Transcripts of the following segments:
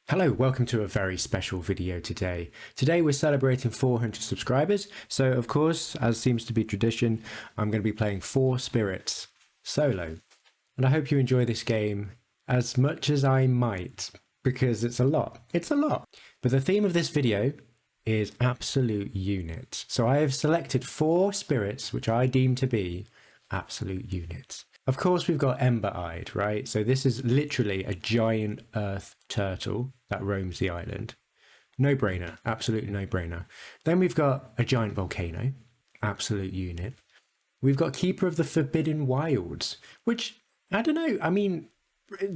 Hello, welcome to a very special video today. Today we're celebrating 400 subscribers, so of course, as seems to be tradition, I'm going to be playing 4 Spirits solo. And I hope you enjoy this game as much as I might, because it's a lot. It's a lot. But the theme of this video is absolute units. So I have selected 4 spirits which I deem to be absolute units. Of course, we've got Ember-eyed, right? So this is literally a giant earth turtle that roams the island. No brainer, absolutely no brainer. Then we've got a giant volcano, absolute unit. We've got Keeper of the Forbidden Wilds, which, I don't know, I mean,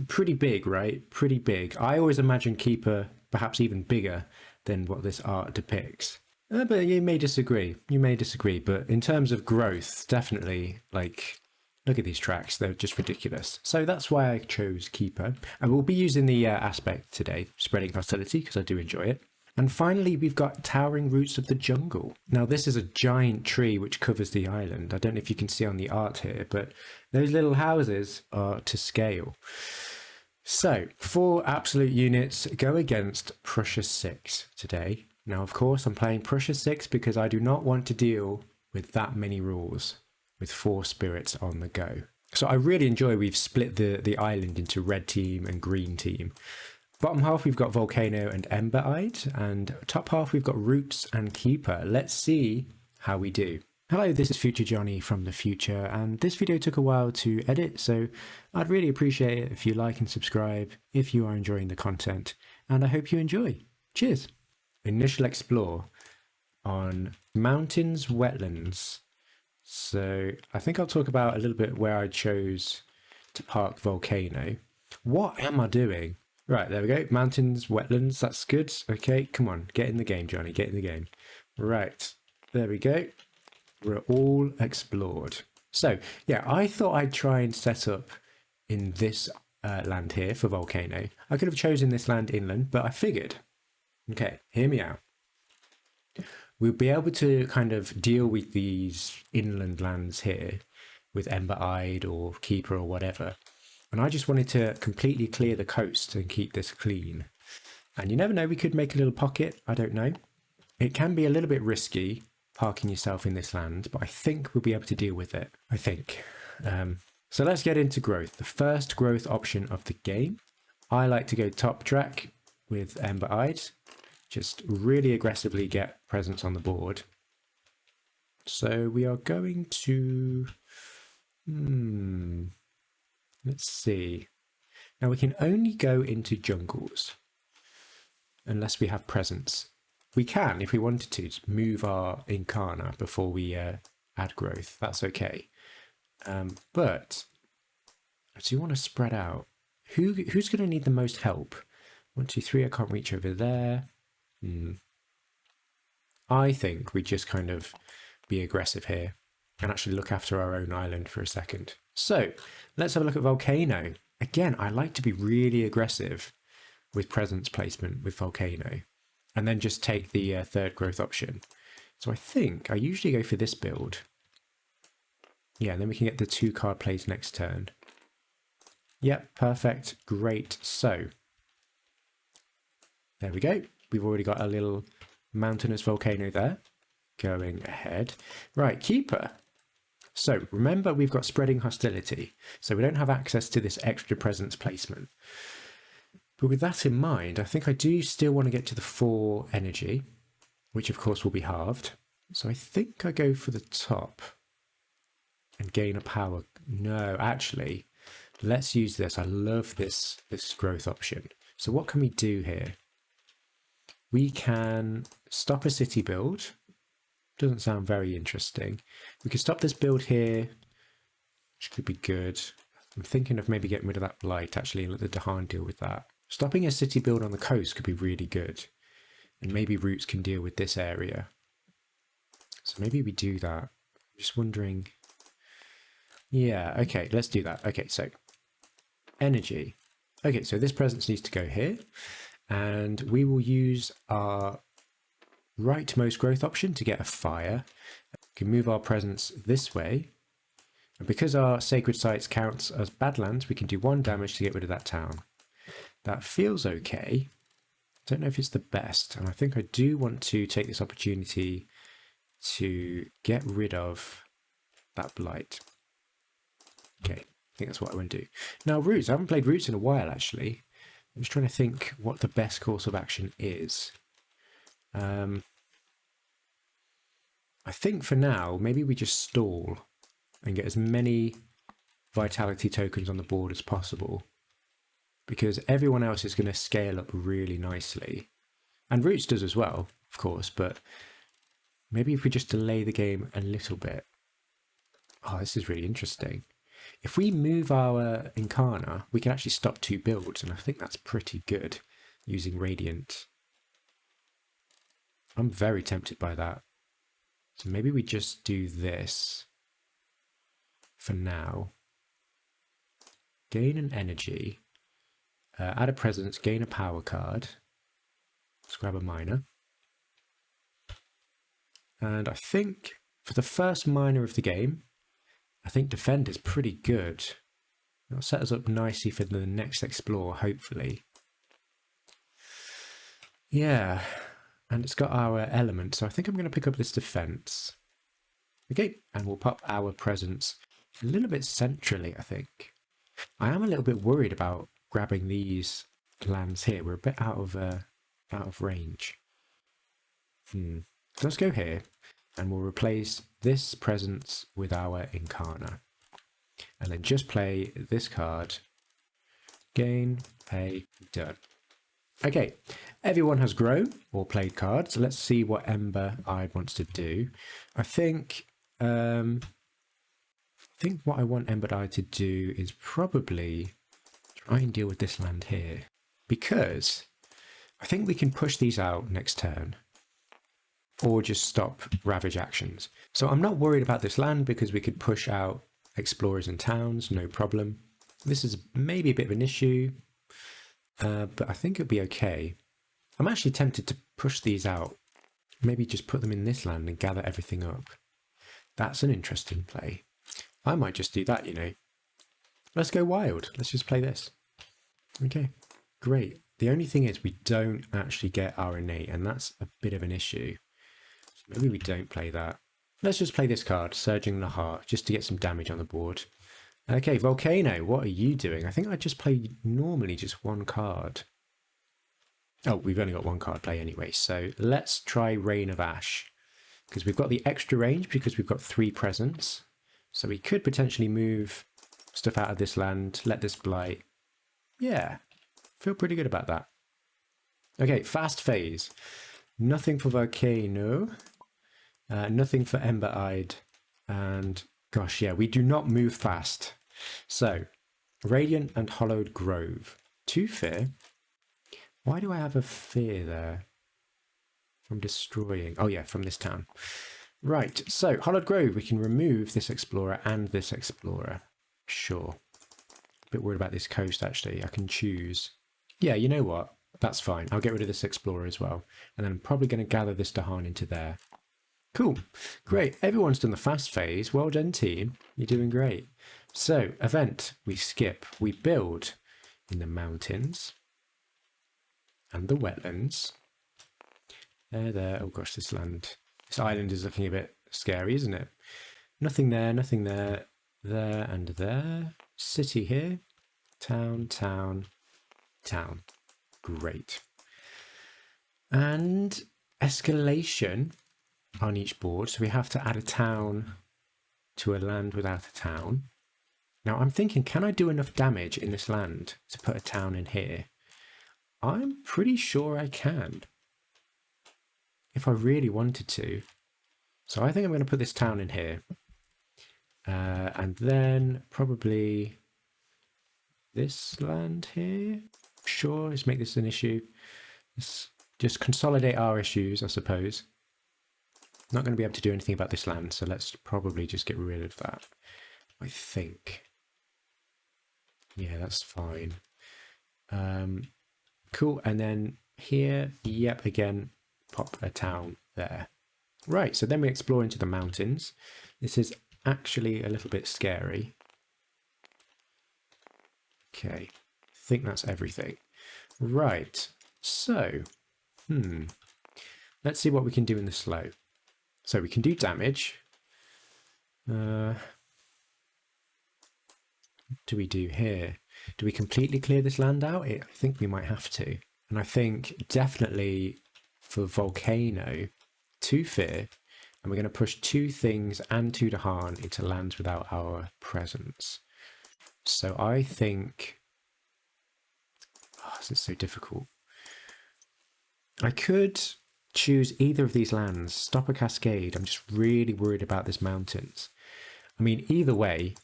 pretty big, right? Pretty big. I always imagine Keeper perhaps even bigger than what this art depicts. But you may disagree, but in terms of growth, definitely, like, look at these tracks, they're just ridiculous. So that's why I chose Keeper. And we'll be using the aspect today, Spreading Hostility, because I do enjoy it. And finally, we've got Towering Roots of the Jungle. Now, this is a giant tree which covers the island. I don't know if you can see on the art here, but those little houses are to scale. So, 4 absolute units go against Prussia 6 today. Now, of course, I'm playing Prussia 6 because I do not want to deal with that many rules with 4 spirits on the go. So I really enjoy we've split the island into red team and green team. Bottom half we've got Volcano and Ember-eyed, and top half we've got Roots and Keeper. Let's see how we do. Hello, this is Future Johnny from the future, and this video took a while to edit, so I'd really appreciate it if you like and subscribe if you are enjoying the content, and I hope you enjoy. Cheers! Initial explore on mountains, wetlands. So I think I'll talk about a little bit where I chose to park Volcano. What am I doing? Right, there we go. Mountains, wetlands, that's good. Okay, come on, get in the game, Johnny, get in the game. Right, there we go. We're all explored. So, yeah, I thought I'd try and set up in this land here for Volcano. I could have chosen this land inland, but I figured, okay, hear me out. We'll be able to kind of deal with these inland lands here with Ember-eyed or Keeper or whatever. And I just wanted to completely clear the coast and keep this clean. And you never know, we could make a little pocket. I don't know. It can be a little bit risky parking yourself in this land, but I think we'll be able to deal with it. I think. So let's get into growth. The first growth option of the game. I like to go top track with Ember-eyed. Just really aggressively get presence on the board. So we are going to, let's see. Now we can only go into jungles unless we have presence. We can, if we wanted to, move our Incarnate before we add growth. That's okay. But I do want to spread out. Who's going to need the most help? 1, 2, 3, I can't reach over there. I think we just kind of be aggressive here and actually look after our own island for a second. So let's have a look at Volcano. Again, I like to be really aggressive with presence placement with Volcano and then just take the third growth option. So I think I usually go for this build. Yeah, and then we can get the 2 card plays next turn. Yep, perfect. Great. So there we go. We've already got a little mountainous volcano there going ahead. Right, Keeper. So remember, we've got Spreading Hostility, so we don't have access to this extra presence placement. But with that in mind, I think I do still want to get to the 4 energy, which of course will be halved. So I think I go for the top and gain a power. No, actually, let's use this. I love this growth option. So what can we do here? We can stop a city build. Doesn't sound very interesting. We could stop this build here, which could be good. I'm thinking of maybe getting rid of that blight actually and let the Dahan deal with that. Stopping a city build on the coast could be really good. And maybe Roots can deal with this area. So maybe we do that. I'm just wondering. Yeah, okay, let's do that. Okay, so energy. Okay, so this presence needs to go here. And we will use our rightmost growth option to get a fire. We can move our presence this way. And because our sacred sites counts as badlands, we can do 1 damage to get rid of that town. That feels okay. Don't know if it's the best, and I think I do want to take this opportunity to get rid of that blight. Okay, I think that's what I want to do. Now, roots. I haven't played roots in a while, actually. I'm just trying to think what the best course of action is. I think for now, maybe we just stall and get as many vitality tokens on the board as possible, because everyone else is going to scale up really nicely. And Roots does as well, of course, but maybe if we just delay the game a little bit. Oh, this is really interesting. If we move our Incarna, we can actually stop 2 builds, and I think that's pretty good using Radiant. I'm very tempted by that. So maybe we just do this for now. Gain an energy. Add a presence, gain a power card. Let's grab a minor. And I think for the first minor of the game, I think defend is pretty good. It'll set us up nicely for the next explore, hopefully. Yeah, and it's got our element, so I think I'm going to pick up this defense. Okay, and we'll pop our presence a little bit centrally, I think. I am a little bit worried about grabbing these lands here. We're a bit out of range. Let's go here, and we'll replace this presence with our Incarna. And then just play this card. Gain, pay, done. Okay, everyone has grown or played cards. So let's see what Ember-Eyed wants to do. I think what I want Ember-Eyed to do is probably try and deal with this land here, because I think we can push these out next turn or just stop Ravage actions. So I'm not worried about this land because we could push out explorers and towns, no problem. This is maybe a bit of an issue, but I think it'll be okay. I'm actually tempted to push these out. Maybe just put them in this land and gather everything up. That's an interesting play. I might just do that, you know. Let's go wild. Let's just play this. Okay, great. The only thing is we don't actually get our innate, and that's a bit of an issue. So maybe we don't play that. Let's just play this card, Surging the Heart, just to get some damage on the board. Okay, Volcano, what are you doing? I think I just play normally just one card. Oh, we've only got one card play anyway, so let's try Rain of Ash, because we've got the extra range because we've got 3 presents. So we could potentially move stuff out of this land, let this blight. Yeah, feel pretty good about that. Okay, Fast Phase. Nothing for Volcano. Nothing for Ember-Eyed. And gosh, yeah, we do not move fast. So, Radiant and Hollowed Grove. 2 fear. Why do I have a fear there? From destroying. Oh yeah, from this town. Right, so Hollowed Grove, we can remove this explorer and this explorer. Sure. A bit worried about this coast, actually. I can choose. Yeah, you know what? That's fine. I'll get rid of this explorer as well. And then I'm probably going to gather this Dahan into there. Cool. Great. Everyone's done the fast phase. Well done, team. You're doing great. So, event. We skip. We build in the mountains and the wetlands. There. Oh gosh, this land. This island is looking a bit scary, isn't it? Nothing there, nothing there. There and there. City here. Town, town, town. Great. And escalation on each board. So we have to add a town to a land without a town. Now I'm thinking, can I do enough damage in this land to put a town in here? I'm pretty sure I can, if I really wanted to. So I think I'm going to put this town in here. And then probably this land here. Sure, let's make this an issue. Let's just consolidate our issues, I suppose. Not going to be able to do anything about this land, so let's probably just get rid of that, I think. Yeah, that's fine. Cool, and then here, yep, again, pop a town there. Right, so then we explore into the mountains. This is actually a little bit scary. Okay, I think that's everything. Right, So, let's see what we can do in the slow. So we can do damage. What do we do here? Do we completely clear this land out? I think we might have to. And I think definitely for volcano, 2 fear, and we're going to push 2 things and 2 Dahan into lands without our presence. So I think, this is so difficult. I could choose either of these lands, stop a cascade. I'm just really worried about this mountains. I mean, either way,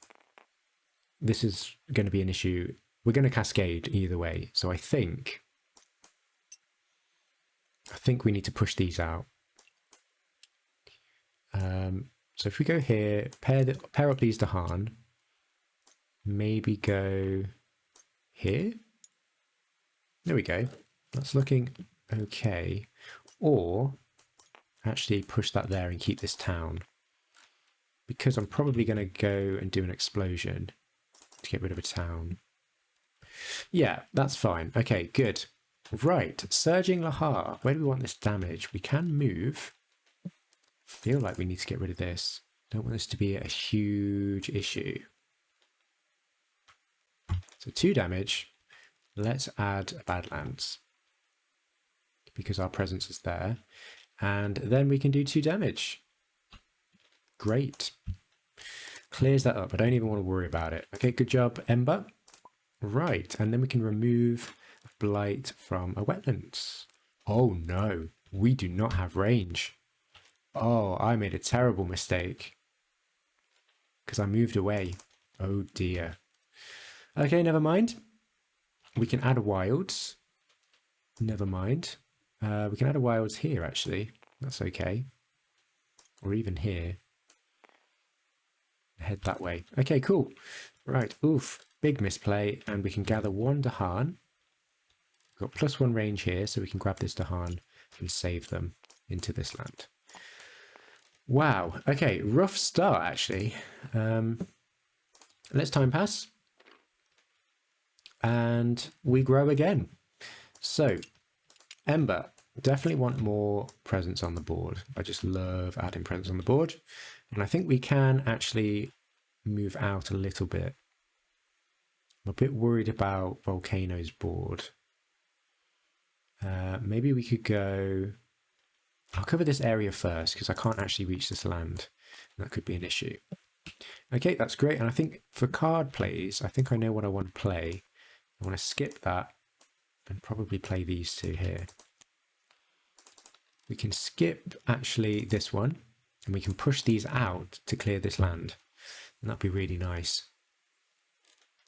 this is going to be an issue. We're going to cascade either way. So I think we need to push these out. So if we go here, pair up these Dahan, maybe go here. There we go. That's looking okay. Or actually push that there and keep this town. Because I'm probably going to go and do an explosion to get rid of a town. Yeah, that's fine. Okay, good. Right, Surging Lahar. Where do we want this damage? We can move. Feel like we need to get rid of this. Don't want this to be a huge issue. So 2 damage. Let's add a Badlands because our presence is there. And then we can do 2 damage. Great. Clears that up. I don't even want to worry about it. Okay, good job, Ember. Right, and then we can remove Blight from a wetlands. Oh no, we do not have range. Oh, I made a terrible mistake because I moved away. Oh dear. Okay, never mind. We can add wilds. Never mind. We can add a wilds here, actually. That's okay. Or even here. Head that way. Okay, cool. Right, oof. Big misplay. And we can gather 1 Dahan. We've got +1 range here, so we can grab this Dahan and save them into this land. Wow. Okay, rough start, actually. Let's time pass. And we grow again. So, Ember, definitely want more presence on the board. I just love adding presence on the board. And I think we can actually move out a little bit. I'm a bit worried about Volcano's board. Maybe we could go... I'll cover this area first because I can't actually reach this land. That could be an issue. Okay, that's great. And I think for card plays, I think I know what I want to play. I want to skip that and probably play these 2 here. We can skip actually this one and we can push these out to clear this land. And that'd be really nice.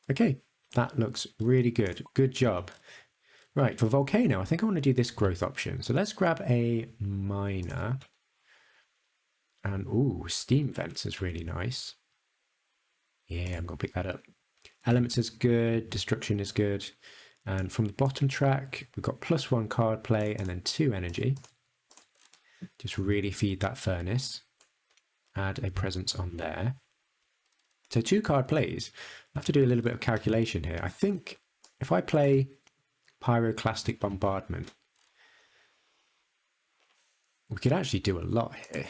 Okay, that looks really good. Good job. Right, for Volcano, I think I want to do this growth option. So let's grab a miner. And, ooh, steam vents is really nice. Yeah, I'm going to pick that up. Elements is good, destruction is good. And from the bottom track, we've got +1 card play and then 2 energy. Just really feed that furnace. Add a presence on there. So 2 card plays. I have to do a little bit of calculation here. I think if I play Pyroclastic Bombardment, we could actually do a lot here.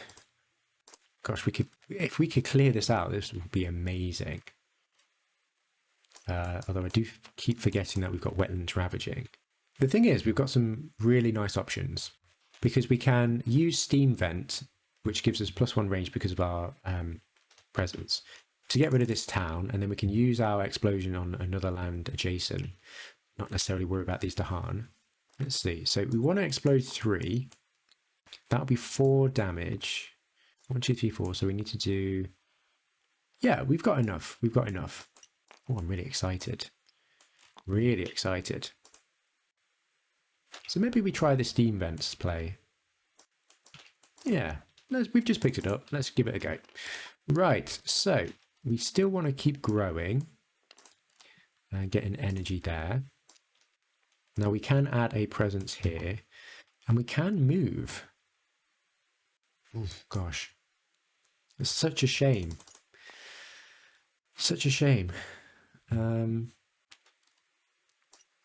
Gosh, if we could clear this out, this would be amazing. Although I do keep forgetting that we've got Wetlands Ravaging. The thing is, we've got some really nice options because we can use Steam Vent, which gives us +1 range because of our presence, to get rid of this town, and then we can use our explosion on another land adjacent. Not necessarily worry about these Dahan. Let's see. So we want to explode 3. That'll be 4 damage. 1, 2, 3, 4. So we need to do... Yeah, we've got enough. We've got enough. Oh, I'm really excited. Really excited. So maybe we try the Steam Vents play. Yeah, we've just picked it up. Let's give it a go. Right, so we still want to keep growing and getting energy there. Now we can add a presence here and we can move. Oh, gosh. It's such a shame. Such a shame.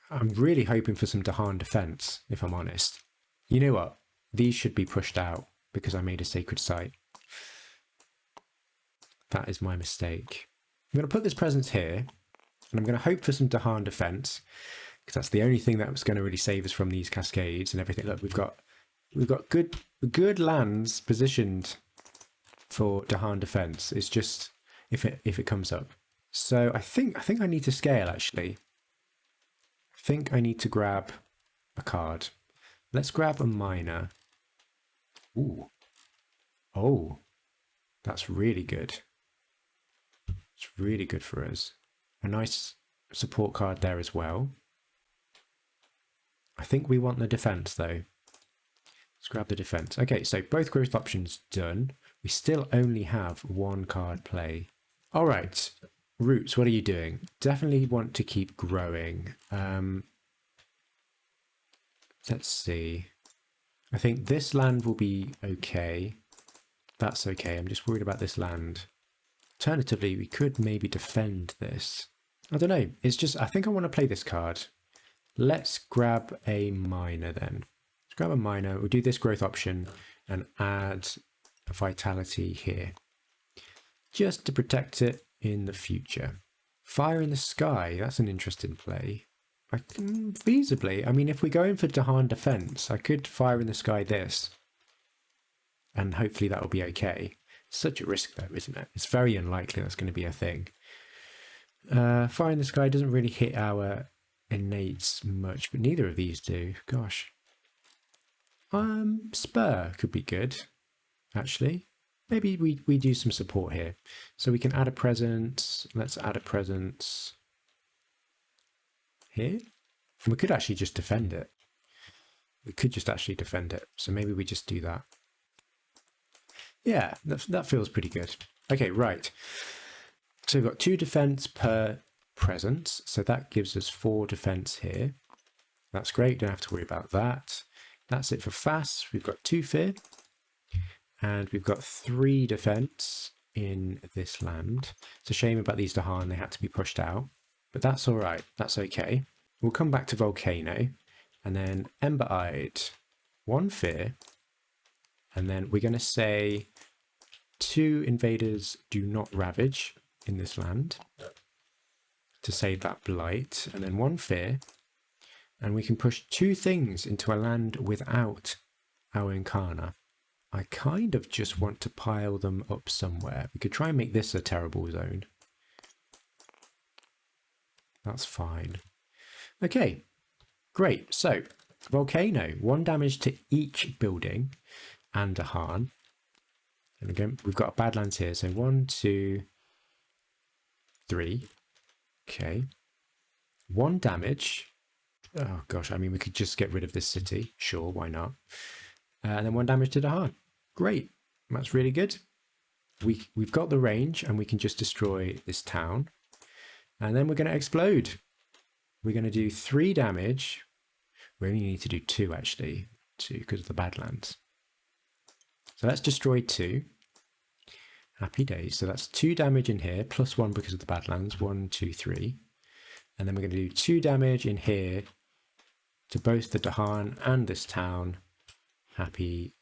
I'm really hoping for some Dahan defense, if I'm honest. You know what? These should be pushed out because I made a sacred site. That is my mistake. I'm going to put this presence here, and I'm going to hope for some Dahan defense, because that's the only thing that was going to really save us from these cascades and everything. Look, we've got good lands positioned for Dahan defense. It's just if it comes up. So I think I need to scale actually. I think I need to grab a card. Let's grab a miner. Ooh. Oh, that's really good. It's really good for us. A nice support card there as well. I think we want the defense though. Let's grab the defense. Okay, so both growth options done. We still only have one card play. All right, Roots, what are you doing? Definitely want to keep growing. Let's see. I think this land will be okay. That's okay. I'm just worried about this land. Alternatively, we could maybe defend this. I don't know. It's just, I think I want to play this card. Let's grab a miner then. Let's grab a miner. We'll do this growth option and add a vitality here. Just to protect it in the future. Fire in the sky. That's an interesting play. Feasibly. I mean, if we go in for Dahan defense, I could fire in the sky this. And hopefully that will be okay. Such a risk though, isn't it? It's very unlikely that's going to be a thing. Fire in the sky doesn't really hit our innates much, but neither of these do. Gosh. Spur could be good, actually. Maybe we do some support here. So we can add a presence. Let's add a presence here. And we could actually just defend it. We could just actually defend it. So maybe we just do that. Yeah, that feels pretty good. Okay, right. So we've got 2 defense per presence. So that gives us 4 defense here. That's great. Don't have to worry about that. That's it for fast. We've got 2 fear. And we've got 3 defense in this land. It's a shame about these Dahan. They had to be pushed out. But that's all right. That's okay. We'll come back to Volcano. And then Ember-Eyed. 1 fear. And then we're going to say 2 invaders do not ravage in this land to save that blight. And then 1 fear. And we can push 2 things into a land without our Incarna. I kind of just want to pile them up somewhere. We could try and make this a terrible zone. That's fine. Okay, great. So, Volcano, 1 damage to each building and Dahan. And again, we've got Badlands here. So 1, 2, 3. Okay. 1 damage. Oh gosh, I mean, we could just get rid of this city. Sure, why not? And then 1 damage to Dahan. Great. That's really good. We've got the range and we can just destroy this town. And then we're going to explode. We're going to do 3 damage. We only need to do 2 actually, 2 because of the Badlands. So let's destroy 2. Happy days. So that's 2 damage in here, plus 1 because of the Badlands. 1, 2, 3. And then we're going to do 2 damage in here to both the Dahan and this town. Happy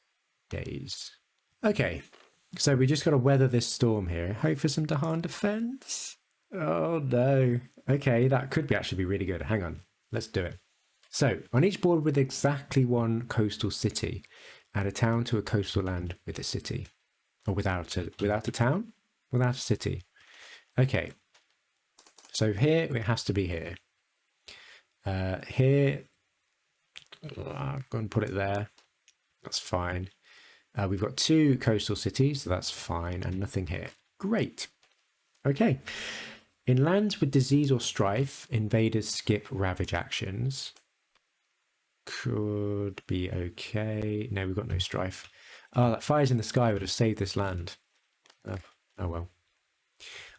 days. Okay, so we just got to weather this storm here. Hope for some Dahan defense. Oh no. Okay, that could actually be really good. Hang on, let's do it. So on each board with exactly 1 coastal city, add a town to a coastal land with a city. Or without a town? Without a city. Okay. So here, it has to be here. Here, I'm going to put it there. That's fine. We've got 2 coastal cities, so that's fine, and nothing here. Great. Okay. In lands with disease or strife, invaders skip ravage actions. Could be okay. No, we've got no strife. Oh, that fires in the sky would have saved this land. Oh well.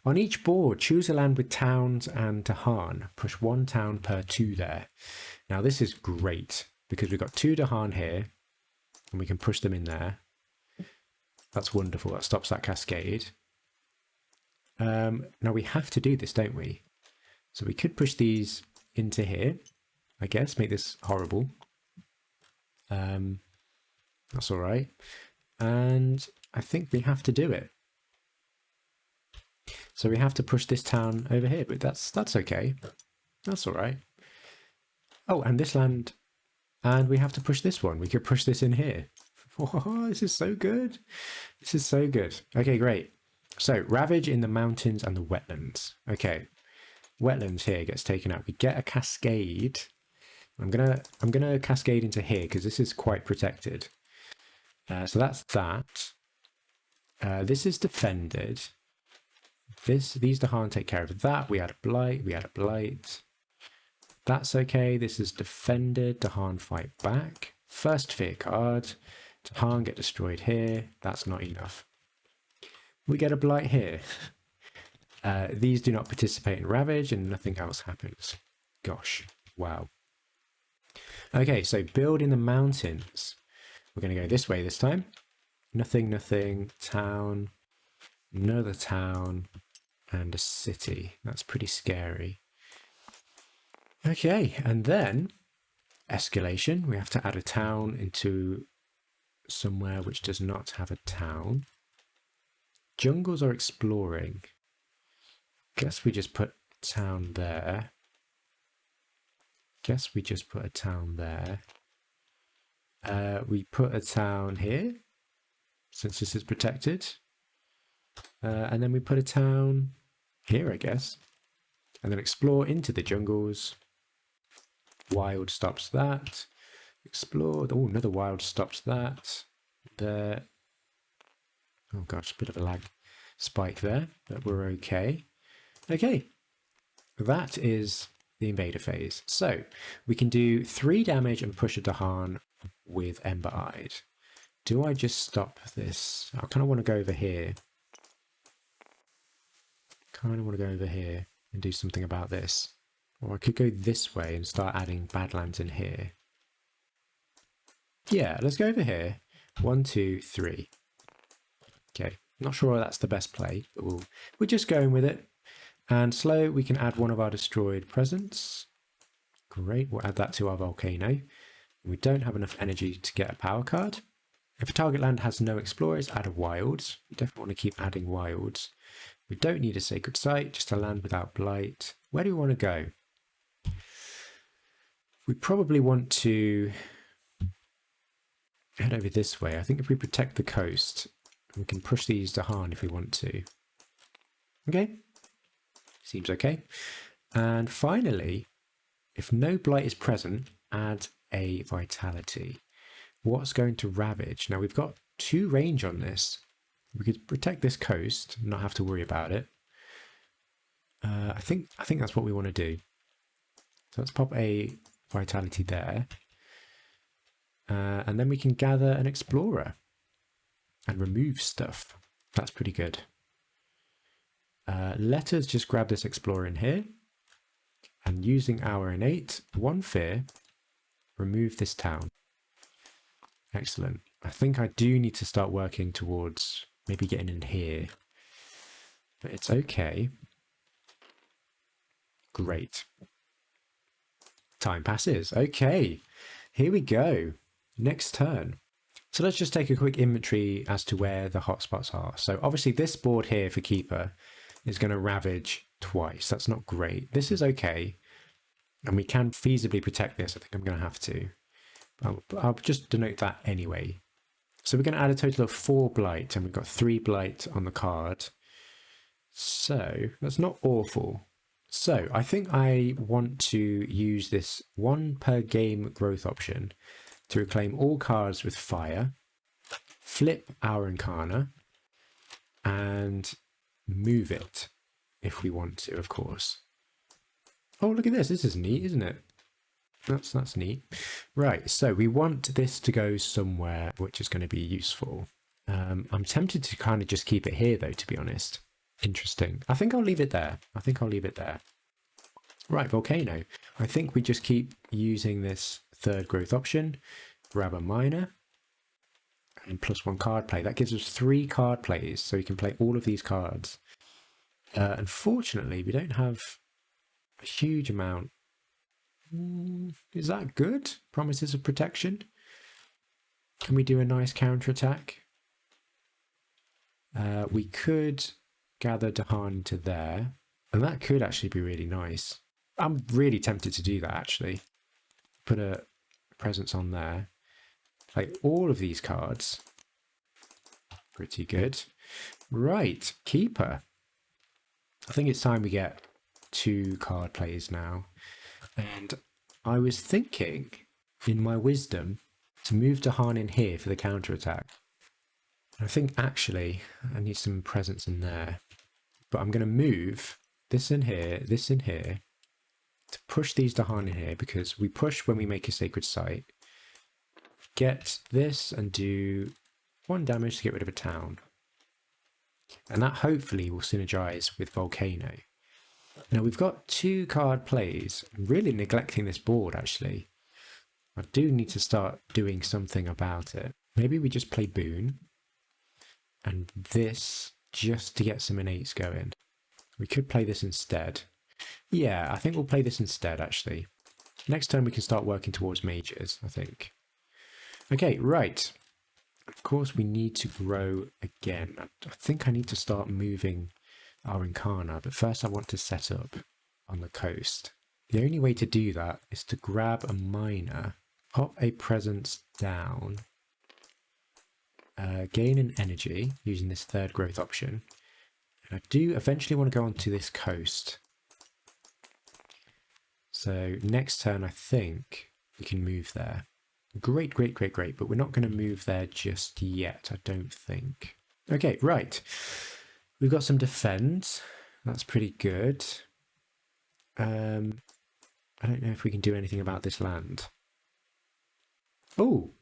On each board, choose a land with towns and Dahan. Push 1 town per 2 there. Now this is great because we've got 2 Dahan here and we can push them in there. That's wonderful. That stops that cascade. Now we have to do this, don't we? So we could push these into here I guess. Make this horrible. That's all right. And I think we have to do it. So we have to push this town over here, but that's okay. That's all right. Oh, and this land, and we have to push this one. We could push this in here. Oh, this is so good. This is so good. Okay, great. So ravage in the mountains and the wetlands. Okay, wetlands here gets taken out. We get a cascade. I'm gonna cascade into here because this is quite protected. So that's that. This is defended. These Dahan take care of that. We had a blight. We had a blight. That's okay. This is defended. Dahan fight back. First fear card. Dahan get destroyed here. That's not enough. We get a blight here. These do not participate in ravage and nothing else happens. Gosh. Wow. Okay, so build in the mountains. We're going to go this way this time. Nothing, nothing. Town. Another town. And a city. That's pretty scary. Okay, and then escalation. We have to add a town into somewhere which does not have a town. Jungles are exploring. Guess we just put a town there. Guess we just put a town there. We put a town here, since this is protected. And then we put a town here, I guess. And then explore into the jungles. Wild stops that. Explore. Oh, another wild stops that. There. Oh gosh, a bit of a lag spike there, but we're okay. Okay, that is the invader phase. So we can do 3 damage and push a Dahan with Ember Eyed. Do I just stop this? I kind of want to go over here. Kind of want to go over here and do something about this. Or I could go this way and start adding Badlands in here. Yeah, let's go over here. 1, 2, 3. Okay, not sure that's the best play, but we're just going with it. And slow, we can add one of our destroyed presents. Great, we'll add that to our volcano. We don't have enough energy to get a power card. If a target land has no explorers, add a wilds. We definitely want to keep adding wilds. We don't need a sacred site, just a land without blight. Where do we want to go? We probably want to head over this way. I think if we protect the coast, we can push these Dahan if we want to. Okay, seems okay. And finally, if no blight is present, add a vitality. What's going to ravage? Now we've got 2 range on this. We could protect this coast, not have to worry about it. I think that's what we want to do. So let's pop a vitality there. And then we can gather an explorer and remove stuff. That's pretty good. Let us just grab this explorer in here. And using our innate 1 fear, remove this town. Excellent. I think I do need to start working towards maybe getting in here. But it's okay. Great. Time passes. Okay. Here we go. Next turn. So let's just take a quick inventory as to where the hotspots are. So obviously this board here for Keeper is going to ravage twice. That's not great. This is okay. And we can feasibly protect this. I think I'm going to have to. I'll just denote that anyway. So we're going to add a total of 4 blight, and we've got 3 blight on the card. So that's not awful. So I think I want to use this 1 per game growth option to reclaim all cards with fire, flip our Incarna, and move it if we want to, of course. Oh, look at this. This is neat, isn't it? That's neat. Right, so we want this to go somewhere which is going to be useful. I'm tempted to kind of just keep it here, though, to be honest. Interesting. I think I'll leave it there. Right, volcano. I think we just keep using this 3rd growth option. Grab a miner. And +1 card play. That gives us 3 card plays, so we can play all of these cards. Unfortunately, we don't have a huge amount Is that good? Promises of protection. Can we do a nice counterattack? We could gather Dahan to there, and that could actually be really nice. I'm really tempted to do that, actually. Put a presence on there. Play all of these cards. Pretty good. Right, Keeper. I think it's time we get 2 card plays now. And I was thinking, in my wisdom, to move Dahan in here for the counterattack. I think actually I need some presence in there. But I'm going to move this in here to push these Dahan in here, because we push when we make a sacred site. Get this and do 1 damage to get rid of a town. And that hopefully will synergize with Volcano. Now we've got 2 card plays. I'm really neglecting this board actually. I do need to start doing something about it. Maybe we just play Boon. And this just to get some innates going. We could play this instead. Yeah, I think we'll play this instead actually. Next turn we can start working towards mages, I think. Okay, right. Of course we need to grow again. I think I need to start moving our Incarna, but first I want to set up on the coast. The only way to do that is to grab a miner, pop a presence down, gain an energy using this 3rd growth option. And I do eventually want to go onto this coast. So next turn I think we can move there. Great, great, great, great, but we're not going to move there just yet, I don't think. Okay, right. We've got some defense. That's pretty good. I don't know if we can do anything about this land. Oh,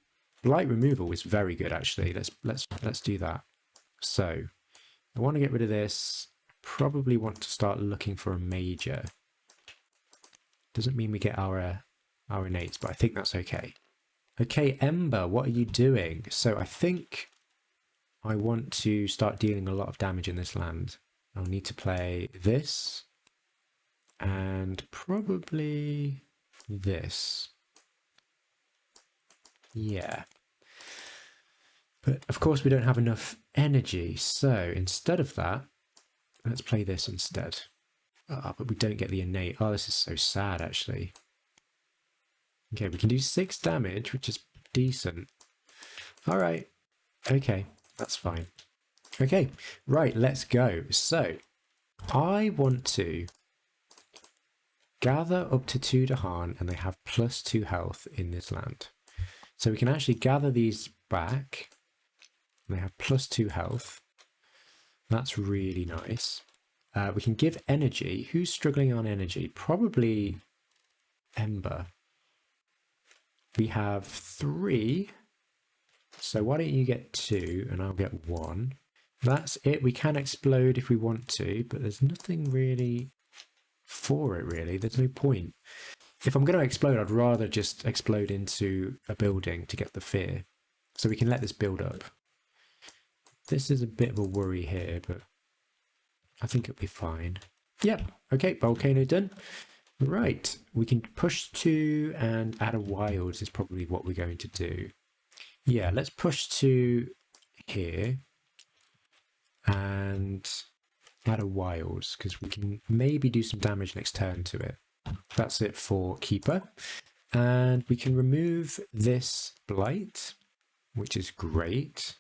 blight removal is very good actually. Let's do that. So, I want to get rid of this. Probably want to start looking for a major. Doesn't mean we get our innates, but I think that's okay. Okay, Ember, what are you doing? So I think I want to start dealing a lot of damage in this land. I'll need to play this and probably this. Yeah. But of course we don't have enough energy. So instead of that, let's play this instead. But we don't get the innate. Oh, this is so sad actually. Okay, we can do 6 damage, which is decent. All right. Okay, that's fine. Okay, right, let's go. So, I want to gather up to 2 Dahan, and they have +2 health in this land. So we can actually gather these back. They have +2 health. That's really nice. We can give energy. Who's struggling on energy? Probably Ember. We have 3. So why don't you get 2 and I'll get 1. That's it. We can explode if we want to, but there's nothing really for it really. There's no point. If I'm going to explode, I'd rather just explode into a building to get the fear. So we can let this build up. This is a bit of a worry here, but I think it'll be fine. Yep. Okay, volcano done. Right, we can push 2 and add a wilds is probably what we're going to do. Yeah, let's push 2 here and add a wilds because we can maybe do some damage next turn to it. That's it for Keeper. And we can remove this blight, which is great.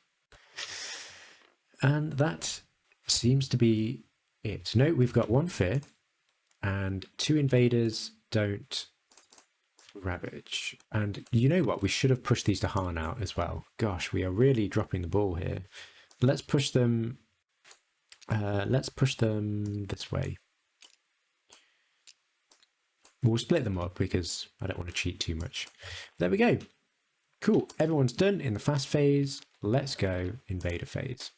And that seems to be it. Note we've got 1 fear. And 2 invaders don't ravage. And you know what? We should have pushed these Dahan out as well. Gosh, we are really dropping the ball here. Let's push them. Let's push them this way. We'll split them up because I don't want to cheat too much. There we go. Cool. Everyone's done in the fast phase. Let's go invader phase.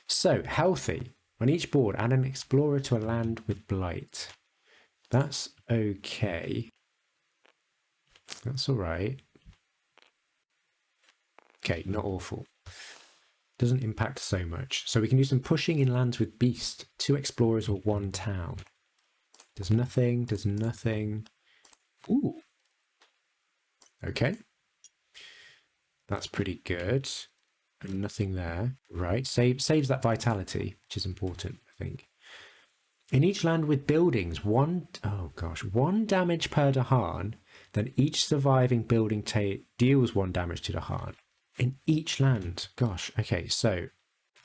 So healthy. On each board, add an explorer to a land with blight. That's okay. That's all right. Okay, not awful. Doesn't impact so much. So we can do some pushing in lands with beast. 2 explorers or 1 town. Does nothing, does nothing. Ooh, Okay. That's pretty good. And nothing there. Right. Saves that vitality, which is important, I think. In each land with buildings, one damage per Dahan, then each surviving building deals 1 damage to Dahan. In each land. Gosh, okay, so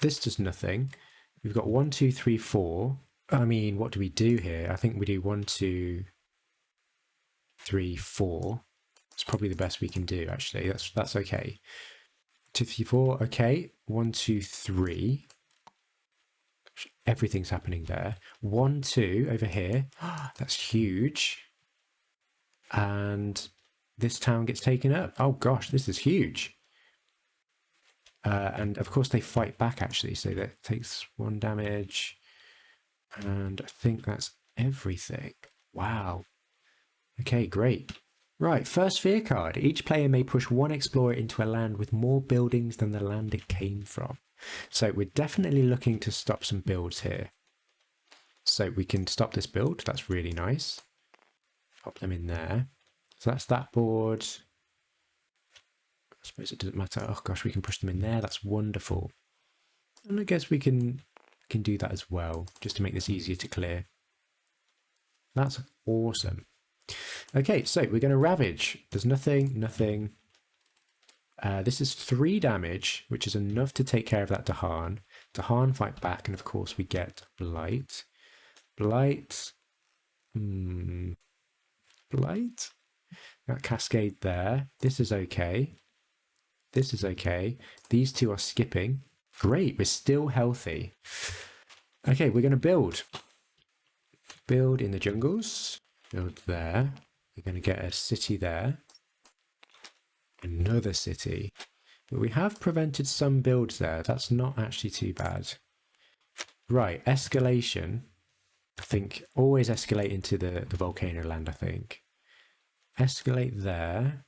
this does nothing. We've got 1, 2, 3, 4. I mean, what do we do here? I think we do 1, 2, 3, 4. It's probably the best we can do, actually. That's okay. 2, 3, 4. Okay. 1, 2, 3. Everything's happening there. 1, 2 over here. That's huge. And this town gets taken up. Oh gosh, this is huge. And of course they fight back actually, so that takes 1 damage. And I think that's everything. Wow. Okay, great. Right, first fear card. Each player may push 1 explorer into a land with more buildings than the land it came from. So we're definitely looking to stop some builds here. So we can stop this build. That's really nice. Pop them in there. So that's that board. I suppose it doesn't matter. Oh gosh, we can push them in there. That's wonderful. And I guess we can do that as well, just to make this easier to clear. That's awesome. Okay, so we're going to ravage. There's nothing. This is 3 damage, which is enough to take care of that Dahan. Dahan fight back, and of course we get Blight. Blight. Blight. That cascade there. This is okay. This is okay. These 2 are skipping. Great, we're still healthy. Okay, we're going to build. Build in the jungles. Build there. We're going to get a city there. Another city. But we have prevented some builds there. That's not actually too bad. Right, escalation. I think always escalate into the volcano land, I think. Escalate there.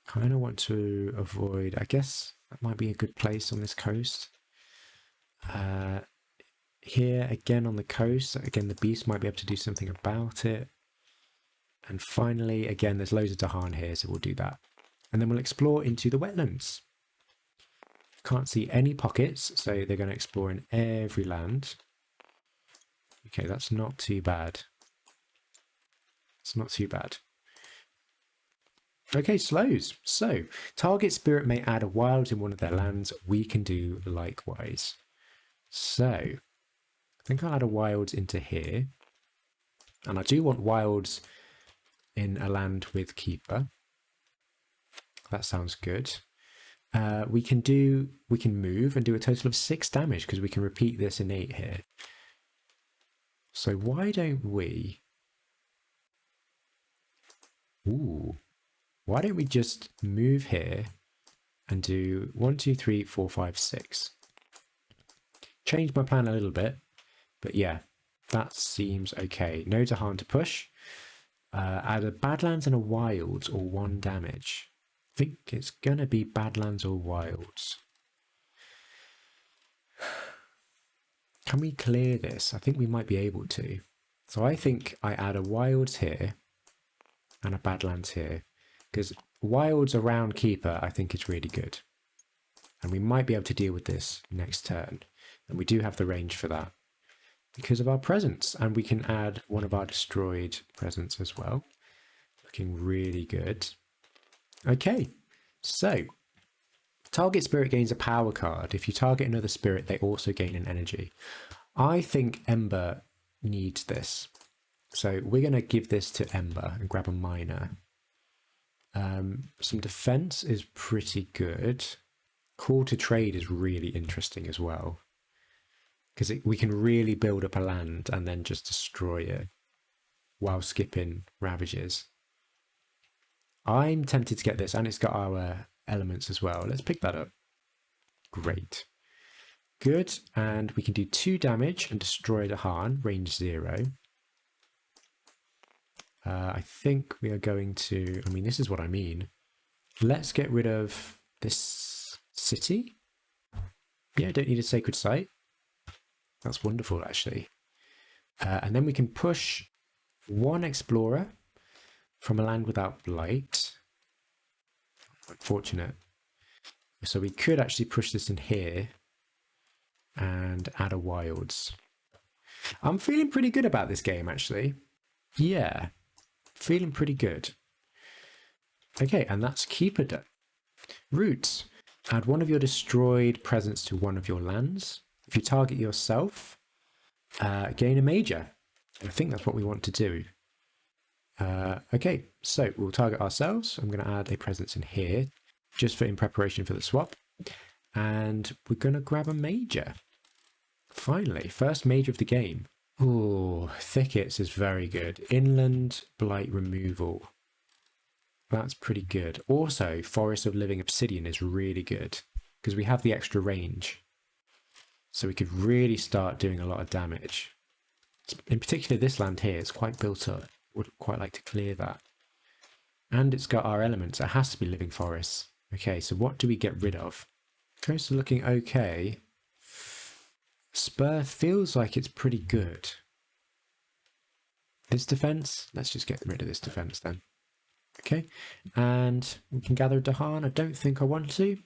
Kind of want to avoid, I guess that might be a good place on this coast. Here again on the coast, again the beast might be able to do something about it. And finally, again, there's loads of Dahan here, so we'll do that. And then we'll explore into the wetlands. Can't see any pockets, so they're going to explore in every land. Okay, that's not too bad. It's not too bad. Okay, slows. So, target spirit may add a wild in one of their lands. We can do likewise. So, I think I'll add a wilds into here. And I do want wilds in a land with keeper. That sounds good. We can move and do a total of 6 damage because we can repeat this innate here. So why don't we... why don't we just move here and do 1, 2, 3, 4, 5, 6. Change my plan a little bit, but yeah, that seems okay. No Dahan to push. Add a Badlands and a Wilds or 1 damage. I think it's going to be Badlands or Wilds. Can we clear this? I think we might be able to. So I think I add a Wilds here and a Badlands here. Because Wilds around Keeper I think is really good. And we might be able to deal with this next turn. And we do have the range for that. Because of our presence, and we can add one of our destroyed presents as well. Looking really good. Okay, so target spirit gains a power card. If you target another spirit, they also gain an energy. I think Ember needs this, so we're going to give this to Ember and grab a minor. Some defense is pretty good. Call to trade is really interesting as well. Because we can really build up a land and then just destroy it while skipping ravages. I'm tempted to get this, and it's got our elements as well. Let's pick that up. Great. Good, and we can do 2 damage and destroy the Dahan, range 0. I think we are going to... I mean, this is what I mean. Let's get rid of this city. Yeah, don't need a sacred site. That's wonderful, actually. And then we can push 1 explorer from a land without blight. Unfortunate. So we could actually push this in here and add a wilds. I'm feeling pretty good about this game, actually. Yeah, feeling pretty good. Okay, and that's keeper done. Roots. Add one of your destroyed presence to one of your lands. If you target yourself, gain a major. I think that's what we want to do. Okay, so we'll target ourselves. I'm going to add a presence in here, just for in preparation for the swap. And we're going to grab a major. Finally, first major of the game. Oh, thickets is very good. Inland blight removal. That's pretty good. Also, Forest of Living Obsidian is really good because we have the extra range. So we could really start doing a lot of damage. In particular, this land here is quite built up. Would quite like to clear that. And it's got our elements. It has to be living forests. Okay, so what do we get rid of? Coast is looking okay. Spur feels like it's pretty good. This defense, let's just get rid of this defense then. Okay, and we can gather Dahan. I don't think I want to.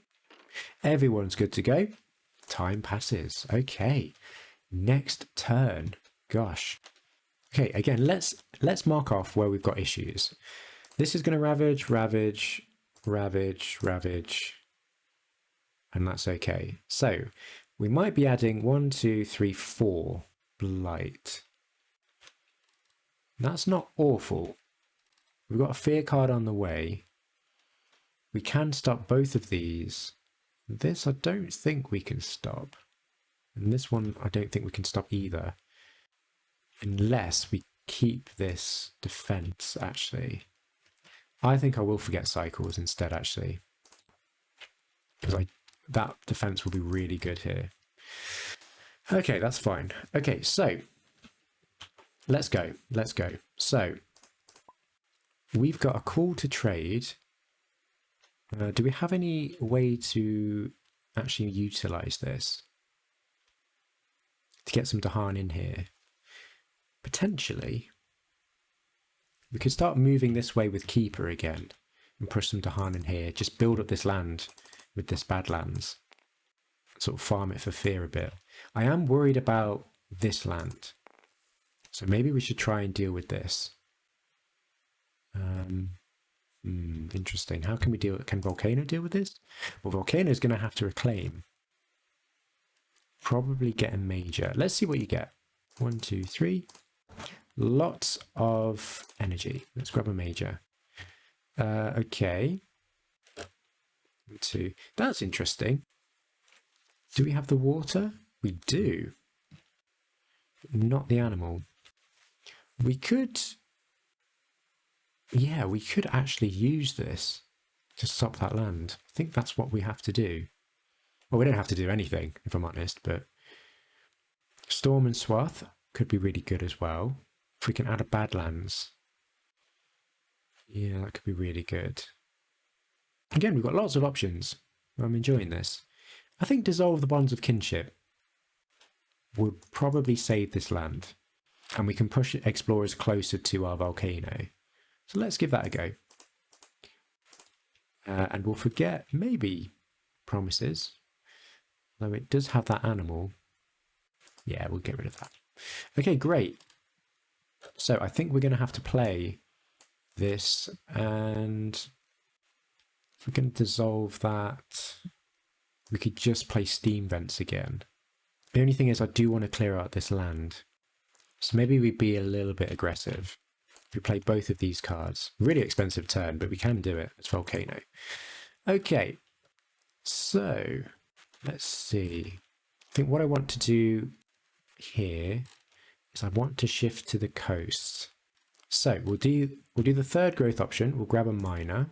Everyone's good to go. Time passes. Okay, next turn. Gosh. Okay, again, let's mark off where we've got issues. This is going to ravage, ravage, ravage, ravage, and that's okay. So we might be adding 1, 2, 3, 4 blight. That's not awful. We've got a fear card on the way. We can stop both of these. This I don't think we can stop. And this one I don't think we can stop either. Unless we keep this defense, actually. I think I will forget cycles instead, actually. Because that defense will be really good here. Okay, that's fine. Okay, so let's go. Let's go. So we've got a call to trade. Do we have any way to actually utilize this? To get some Dahan in here? Potentially. We could start moving this way with Keeper again and push some Dahan in here. Just build up this land with this Badlands. Sort of farm it for fear a bit. I am worried about this land. So maybe we should try and deal with this. Interesting. How can we deal? Can Volcano deal with this? Well, Volcano is going to have to reclaim. Probably get a major. Let's see what you get. 1, 2, 3. Lots of energy. Let's grab a major. Okay. 2. That's interesting. Do we have the water? We do. Not the animal. We could... Yeah, we could actually use this to stop that land. I think that's what we have to do. Well, we don't have to do anything, if I'm honest, but Storm and Swath could be really good as well. If we can add a Badlands. Yeah, that could be really good. Again, we've got lots of options. I'm enjoying this. I think Dissolve the Bonds of Kinship would probably save this land. And we can push explorers closer to our volcano. So let's give that a go. And we'll forget, maybe, Promises. Though it does have that animal. Yeah, we'll get rid of that. Okay, great. So I think we're going to have to play this. And if we're going to dissolve that, we could just play Steam Vents again. The only thing is I do want to clear out this land. So maybe we'd be a little bit aggressive. We play both of these cards. Really expensive turn, but we can do it. It's Volcano. Okay, so let's see. I think what I want to do here is I want to shift to the coast. So we'll do the third growth option. We'll grab a miner.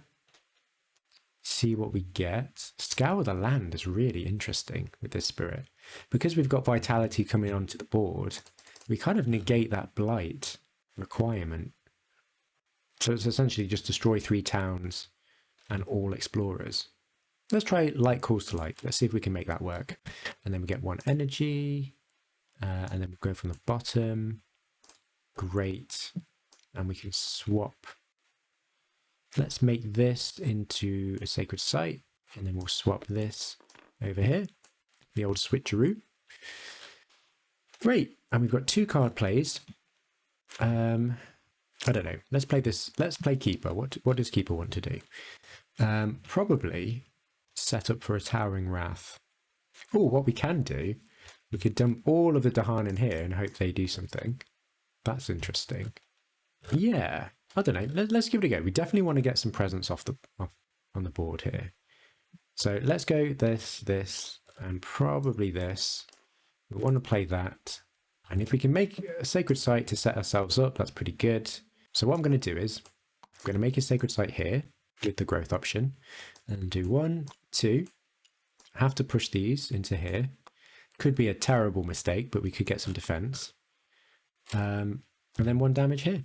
See what we get. Scour the land is really interesting with this spirit. Because we've got vitality coming onto the board, we kind of negate that blight requirement. So it's essentially just destroy 3 towns and all explorers. Let's try light calls to light. Let's see if we can make that work. And then we get 1 energy. And then we go from the bottom. Great. And we can swap Let's make this into a sacred site, and then we'll swap this over here. The old switcheroo. Great, and we've got 2 card plays. I don't know. Let's play this. Let's play Keeper. What does Keeper want to do? Probably set up for a Towering Wrath. Oh, what we can do, we could dump all of the Dahan in here and hope they do something. That's interesting. Yeah, I don't know. Let's give it a go. We definitely want to get some presence off on the board here. So let's go this, and probably this. We want to play that. And if we can make a sacred site to set ourselves up, that's pretty good. So what I'm going to do is, I'm going to make a sacred site here with the growth option, and do 1, 2. Have to push these into here. Could be a terrible mistake, but we could get some defense. And then 1 damage here.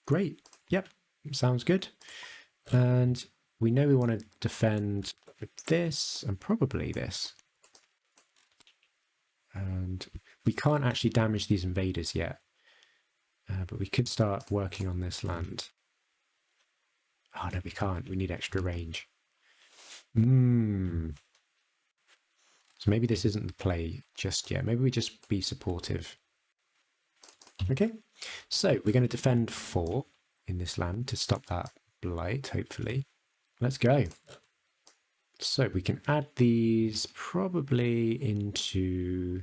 Great. Yep. Sounds good. And we know we want to defend with this and probably this. And we can't actually damage these invaders yet. But we could start working on this land. Oh, no, we can't. We need extra range. So maybe this isn't the play just yet. Maybe we just be supportive. Okay. So we're going to defend 4 in this land to stop that blight, hopefully. Let's go. So we can add these probably into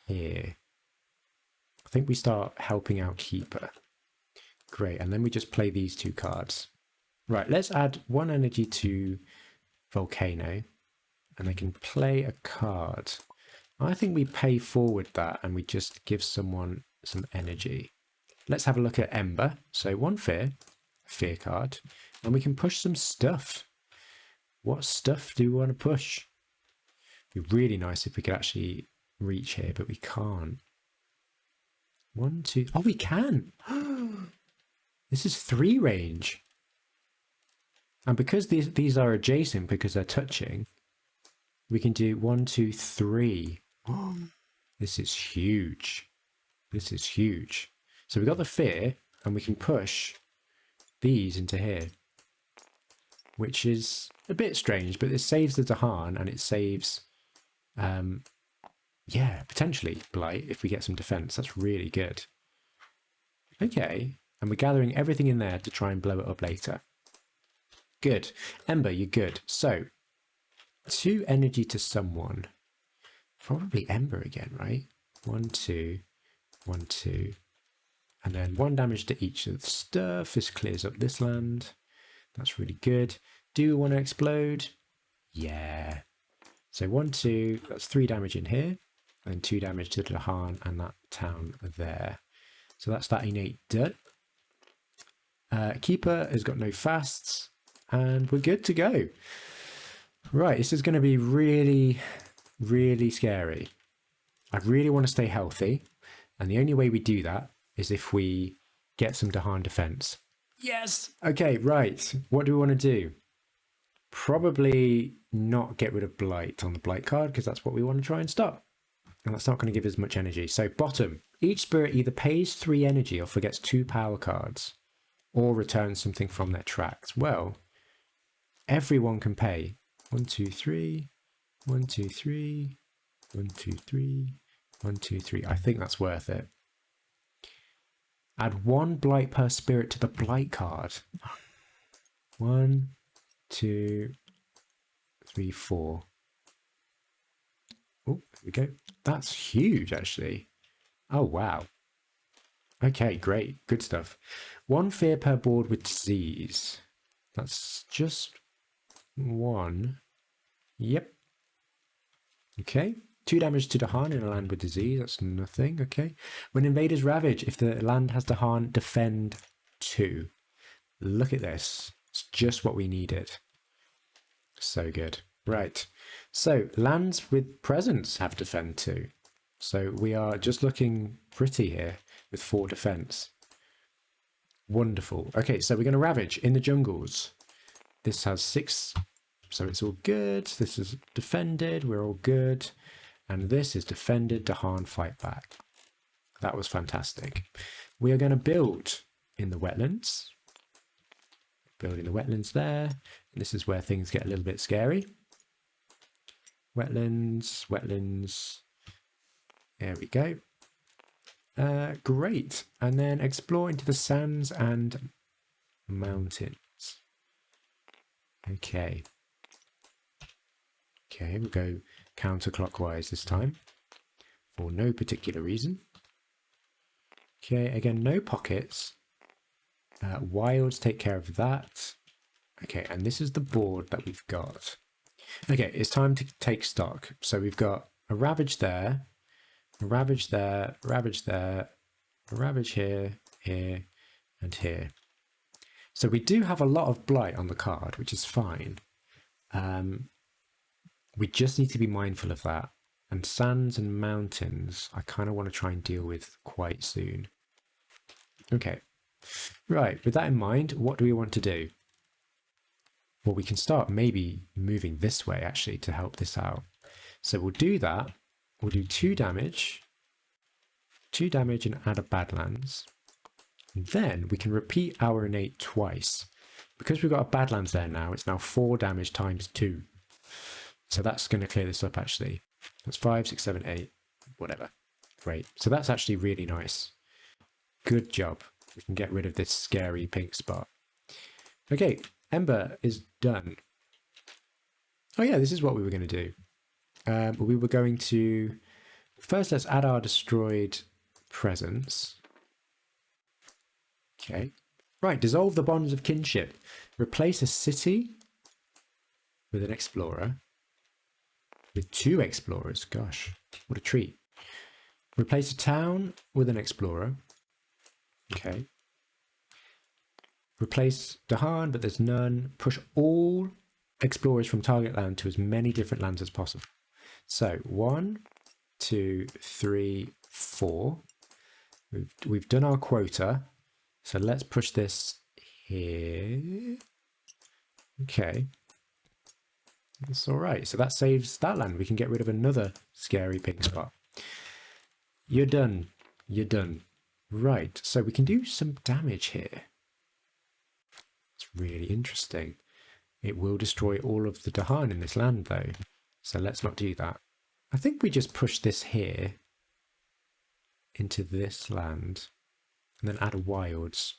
here. I think we start helping out Keeper. Great, and then we just play these 2 cards. Right, let's add 1 energy to Volcano, and they can play a card. I think we pay forward that, and we just give someone some energy. Let's have a look at Ember. So 1 fear card, and we can push some stuff. What stuff do we want to push? It'd be really nice if we could actually reach here, but we can't. 1, 2. Oh, we can. This is 3 range. And because these are adjacent, because they're touching, we can do 1, 2, 3. This is huge. This is huge. So we got the fear, and we can push these into here, which is a bit strange, but it saves the Dahan, and it saves, yeah, potentially blight if we get some defense. That's really good. Okay, and we're gathering everything in there to try and blow it up later. Good. Ember, you're good. So 2 energy to someone. Probably Ember again, right? 1, 2, 1, 2. And then 1 damage to each of the stuff. This clears up this land. That's really good. Do we want to explode? Yeah. So 1, 2, that's 3 damage in here. And 2 damage to the Dahan and that town there. So that's that innate done. Keeper has got no fasts. And we're good to go. Right, this is going to be really, really scary. I really want to stay healthy. And the only way we do that is if we get some Dahan defense. Yes! Okay, right. What do we want to do? Probably not get rid of Blight on the Blight card, because that's what we want to try and stop. And that's not going to give us much energy. So bottom, each spirit either pays 3 energy or forgets 2 power cards, or returns something from their tracks. Well, everyone can pay 1, 2, 3, 1, 2, 3, 1, 2, 3, 1, 2, 3. I think that's worth it. Add 1 blight per spirit to the blight card. 1, 2, 3, 4. Oh, there we go. That's huge, actually. Oh, wow. Okay, great. Good stuff. 1 fear per board with disease. That's just 1. Yep. Okay. 2 damage to Dahan in a land with disease. That's nothing. Okay. When invaders ravage, if the land has Dahan, defend 2. Look at this. It's just what we needed. So good. Right. So lands with presence have defend 2. So we are just looking pretty here with 4 defense. Wonderful. Okay, so we're going to ravage in the jungles. This has 6, so it's all good. This is defended. We're all good. And this is defended. Dahan fight back. That was fantastic. We are going to build in the wetlands. Building the wetlands there. And this is where things get a little bit scary. Wetlands, wetlands. There we go. Great. And then explore into the sands and mountains. Okay. Okay, we'll go counterclockwise this time. For no particular reason. Okay, again, no pockets. Wilds take care of that. Okay, and this is the board that we've got. Okay, it's time to take stock. So we've got a ravage there, a ravage there, a ravage there, a ravage here, here, and here. So we do have a lot of blight on the card, which is fine. We just need to be mindful of that. And sands and mountains, I kind of want to try and deal with quite soon. Okay. Right, with that in mind, what do we want to do? Well, we can start maybe moving this way, actually, to help this out. So we'll do that. We'll do 2 damage. 2 damage and add a Badlands. And then we can repeat our innate twice. Because we've got a Badlands there now, it's now 4 damage times 2. So that's going to clear this up, actually. That's 5, 6, 7, 8, whatever. Great. So that's actually really nice. Good job. We can get rid of this scary pink spot. Okay, Ember is done. Oh yeah, this is what we were going to do. We were going to... First, let's add our destroyed presence. Okay. Right, dissolve the bonds of kinship. Replace a city with an explorer. With 2 explorers. Gosh, what a treat. Replace a town with an explorer. Okay. Replace Dahan, but there's none. Push all explorers from target land to as many different lands as possible. So 1, 2, 3, 4. We've done our quota. So let's push this here. Okay. That's all right. So that saves that land. We can get rid of another scary pink spot. You're done. You're done. Right. So we can do some damage here. It's really interesting. It will destroy all of the Dahan in this land, though. So let's not do that. I think we just push this here into this land and then add wilds.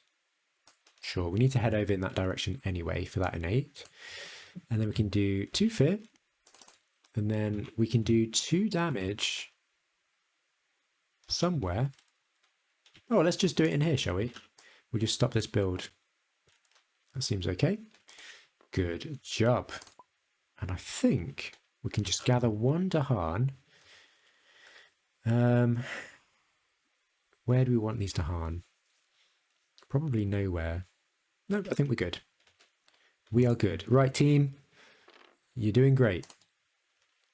Sure, we need to head over in that direction anyway for that innate. And then we can do 2 fear. And then we can do 2 damage somewhere. Oh, let's just do it in here, shall we? We'll just stop this build. That seems okay. Good job. And I think we can just gather 1 Dahan. Where do we want these Dahan? Probably nowhere. No, I think we're good. We are good. Right, team. You're doing great.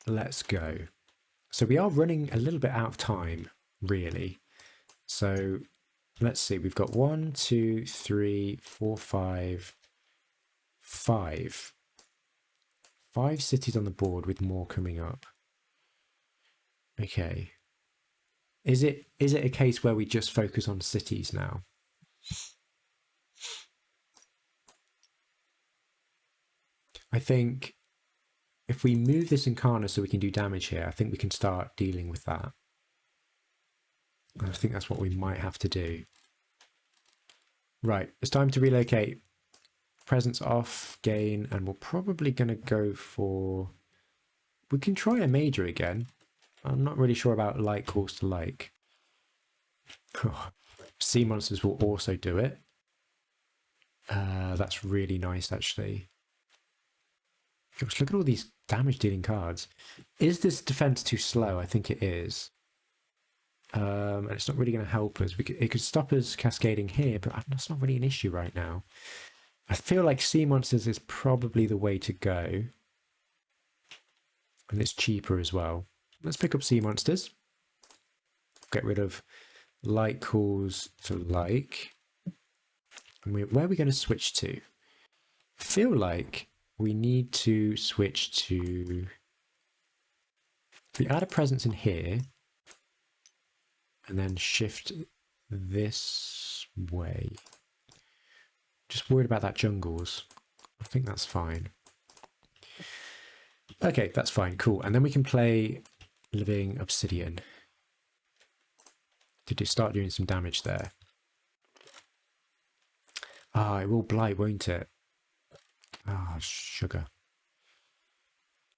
Let's go. So we are running a little bit out of time, really. So let's see. We've got 1, 2, 3, 4, 5. 5 cities on the board with more coming up. Okay. Is it a case where we just focus on cities now? I think if we move this Incarna so we can do damage here, I think we can start dealing with that. And I think that's what we might have to do. Right, it's time to relocate. Presence off, gain, and we're probably going to go for... We can try a major again. I'm not really sure about like calls to like. Oh, sea monsters will also do it. That's really nice, actually. Gosh, look at all these damage dealing cards. Is this defense too slow? I think it is. And it's not really going to help us. It could stop us cascading here, but that's not really an issue right now. I feel like sea monsters is probably the way to go. And it's cheaper as well. Let's pick up sea monsters. Get rid of like calls to like. And where are we going to switch to? I feel like we need to switch to... If we add a presence in here, and then shift this way. Just worried about that jungles. I think that's fine. Okay, that's fine. Cool. And then we can play living obsidian to start doing some damage there. Ah, it will blight, won't it? Ah, sugar.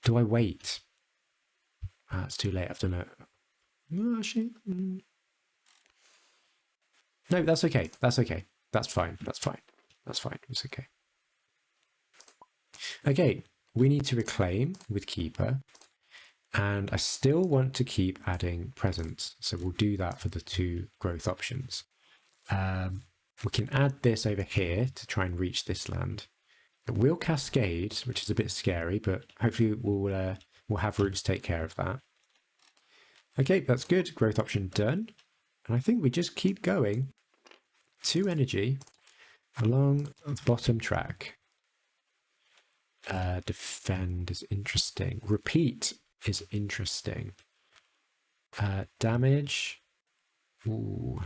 Do I wait? Ah, it's too late. I've done it. Oh, shit. No, that's okay. That's okay. That's fine. That's fine. That's fine. It's okay. Okay, we need to reclaim with keeper. And I still want to keep adding presents. So we'll do that for the 2 growth options. We can add this over here to try and reach this land. It will cascade, which is a bit scary, but hopefully we'll have roots take care of that. Okay, that's good. Growth option done. And I think we just keep going 2 energy along the bottom track. Defend is interesting. Repeat is interesting. Damage. Ooh.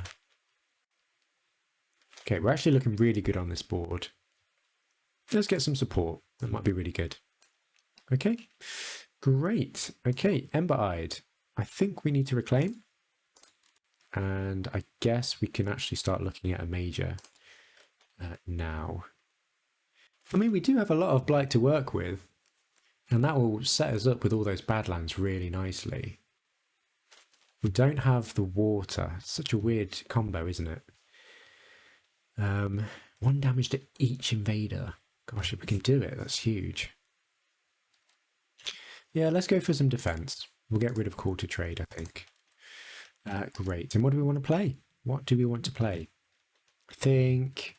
Okay, we're actually looking really good on this board. Let's get some support. That might be really good. Okay, great. Okay, Ember-eyed. I think we need to reclaim. And I guess we can actually start looking at a major now. I mean, we do have a lot of blight to work with. And that will set us up with all those badlands really nicely. We don't have the water. It's such a weird combo, isn't it? 1 damage to each invader. Gosh, if we can do it, that's huge. Yeah, let's go for some defense. We'll get rid of call to trade, I think. Great. And what do we want to play? What do we want to play? I think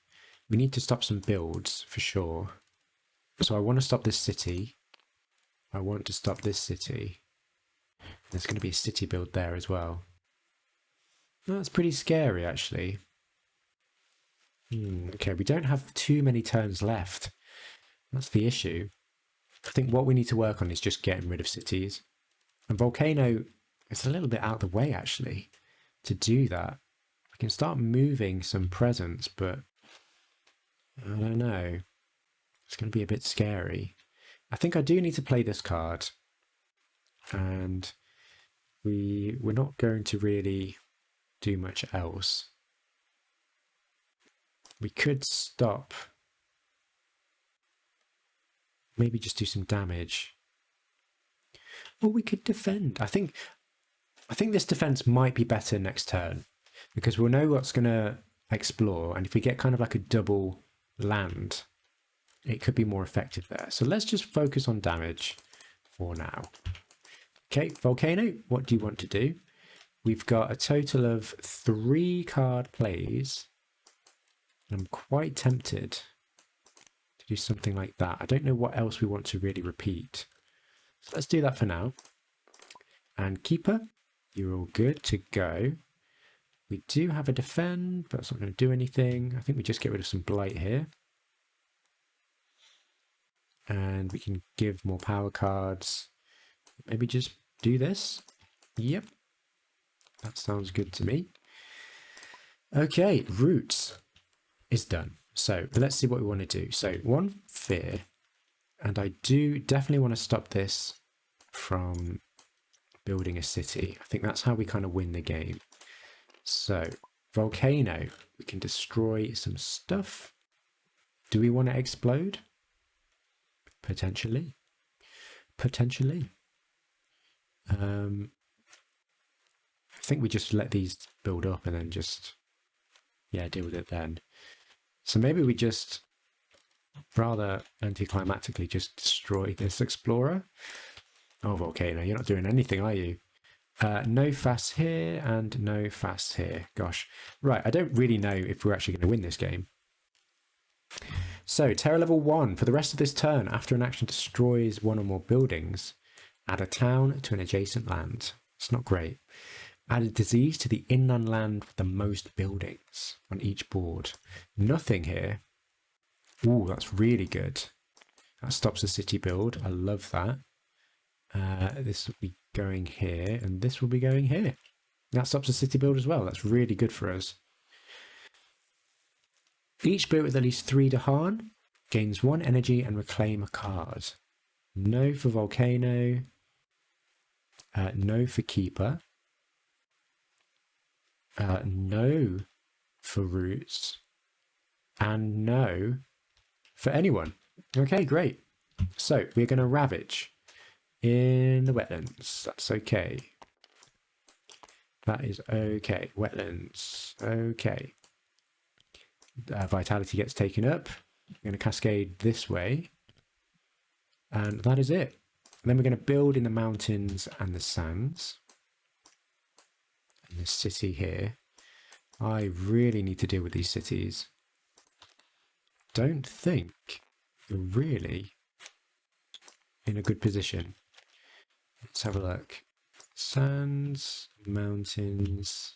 we need to stop some builds for sure. So I want to stop this city. I want to stop this city. There's going to be a city build there as well. That's pretty scary, actually. Okay, we don't have too many turns left. That's the issue. I think what we need to work on is just getting rid of cities. And volcano is a little bit out of the way, actually, to do that. We can start moving some presents, but I don't know. It's going to be a bit scary. I think I do need to play this card. And we're not going to really do much else. We could stop. Maybe just do some damage. Or we could defend. I think this defense might be better next turn. Because we'll know what's going to explore. And if we get kind of like a double land, it could be more effective there. So let's just focus on damage for now. Okay, Volcano, what do you want to do? We've got a total of 3 card plays. I'm quite tempted to do something like that. I don't know what else we want to really repeat. So let's do that for now. And Keeper, you're all good to go. We do have a defend, but it's not going to do anything. I think we just get rid of some blight here. And we can give more power cards. Maybe just do this. Yep. That sounds good to me. Okay, roots is done. So let's see what we want to do. So 1 fear. And I do definitely want to stop this from building a city. I think that's how we kind of win the game. So volcano, we can destroy some stuff. Do we want to explode? Potentially. Potentially. I think we just let these build up and then just, yeah, deal with it then. So maybe we just, rather anticlimactically, just destroy this explorer. Oh, volcano, you're not doing anything, are you? No fast here and no fast here. Gosh. Right, I don't really know if we're actually going to win this game. So, Terror level 1. For the rest of this turn, after an action destroys 1 or more buildings, add a town to an adjacent land. It's not great. Add a disease to the inland land with the most buildings on each board. Nothing here. Ooh, that's really good. That stops the city build. I love that. This will be going here, and this will be going here. That stops the city build as well. That's really good for us. Each spirit with at least 3 Dahan gains 1 energy and reclaim a card. No for volcano. No for keeper. No for roots. And no for anyone. Okay, great. So we're going to ravage in the wetlands. That's okay. That is okay. Wetlands. Okay. Vitality gets taken up. We're going to cascade this way. And that is it. And then we're going to build in the mountains and the sands. And this city here. I really need to deal with these cities. Don't think you're really in a good position. Let's have a look. Sands, mountains,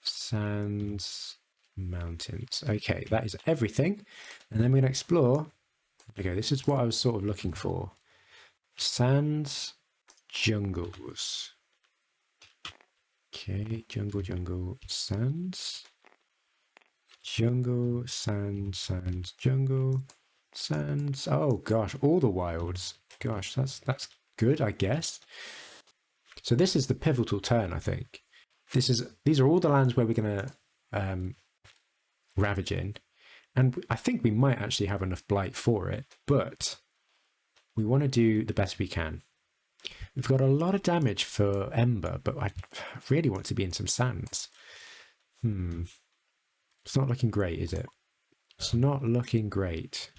sands, mountains. Okay, that is everything. And then we're going to explore. Okay, this is what I was sort of looking for. Sands, jungles. Okay, jungle, sands. Jungle, sands, jungle, sands. Oh gosh, all the wilds. Gosh, that's good, I guess. So this is the pivotal turn, I think. These are all the lands where we're going to ravage in, and I think we might actually have enough blight for it, but we want to do the best we can. We've got a lot of damage for Ember, but I really want to be in some sands. It's not looking great, is it? It's not looking great.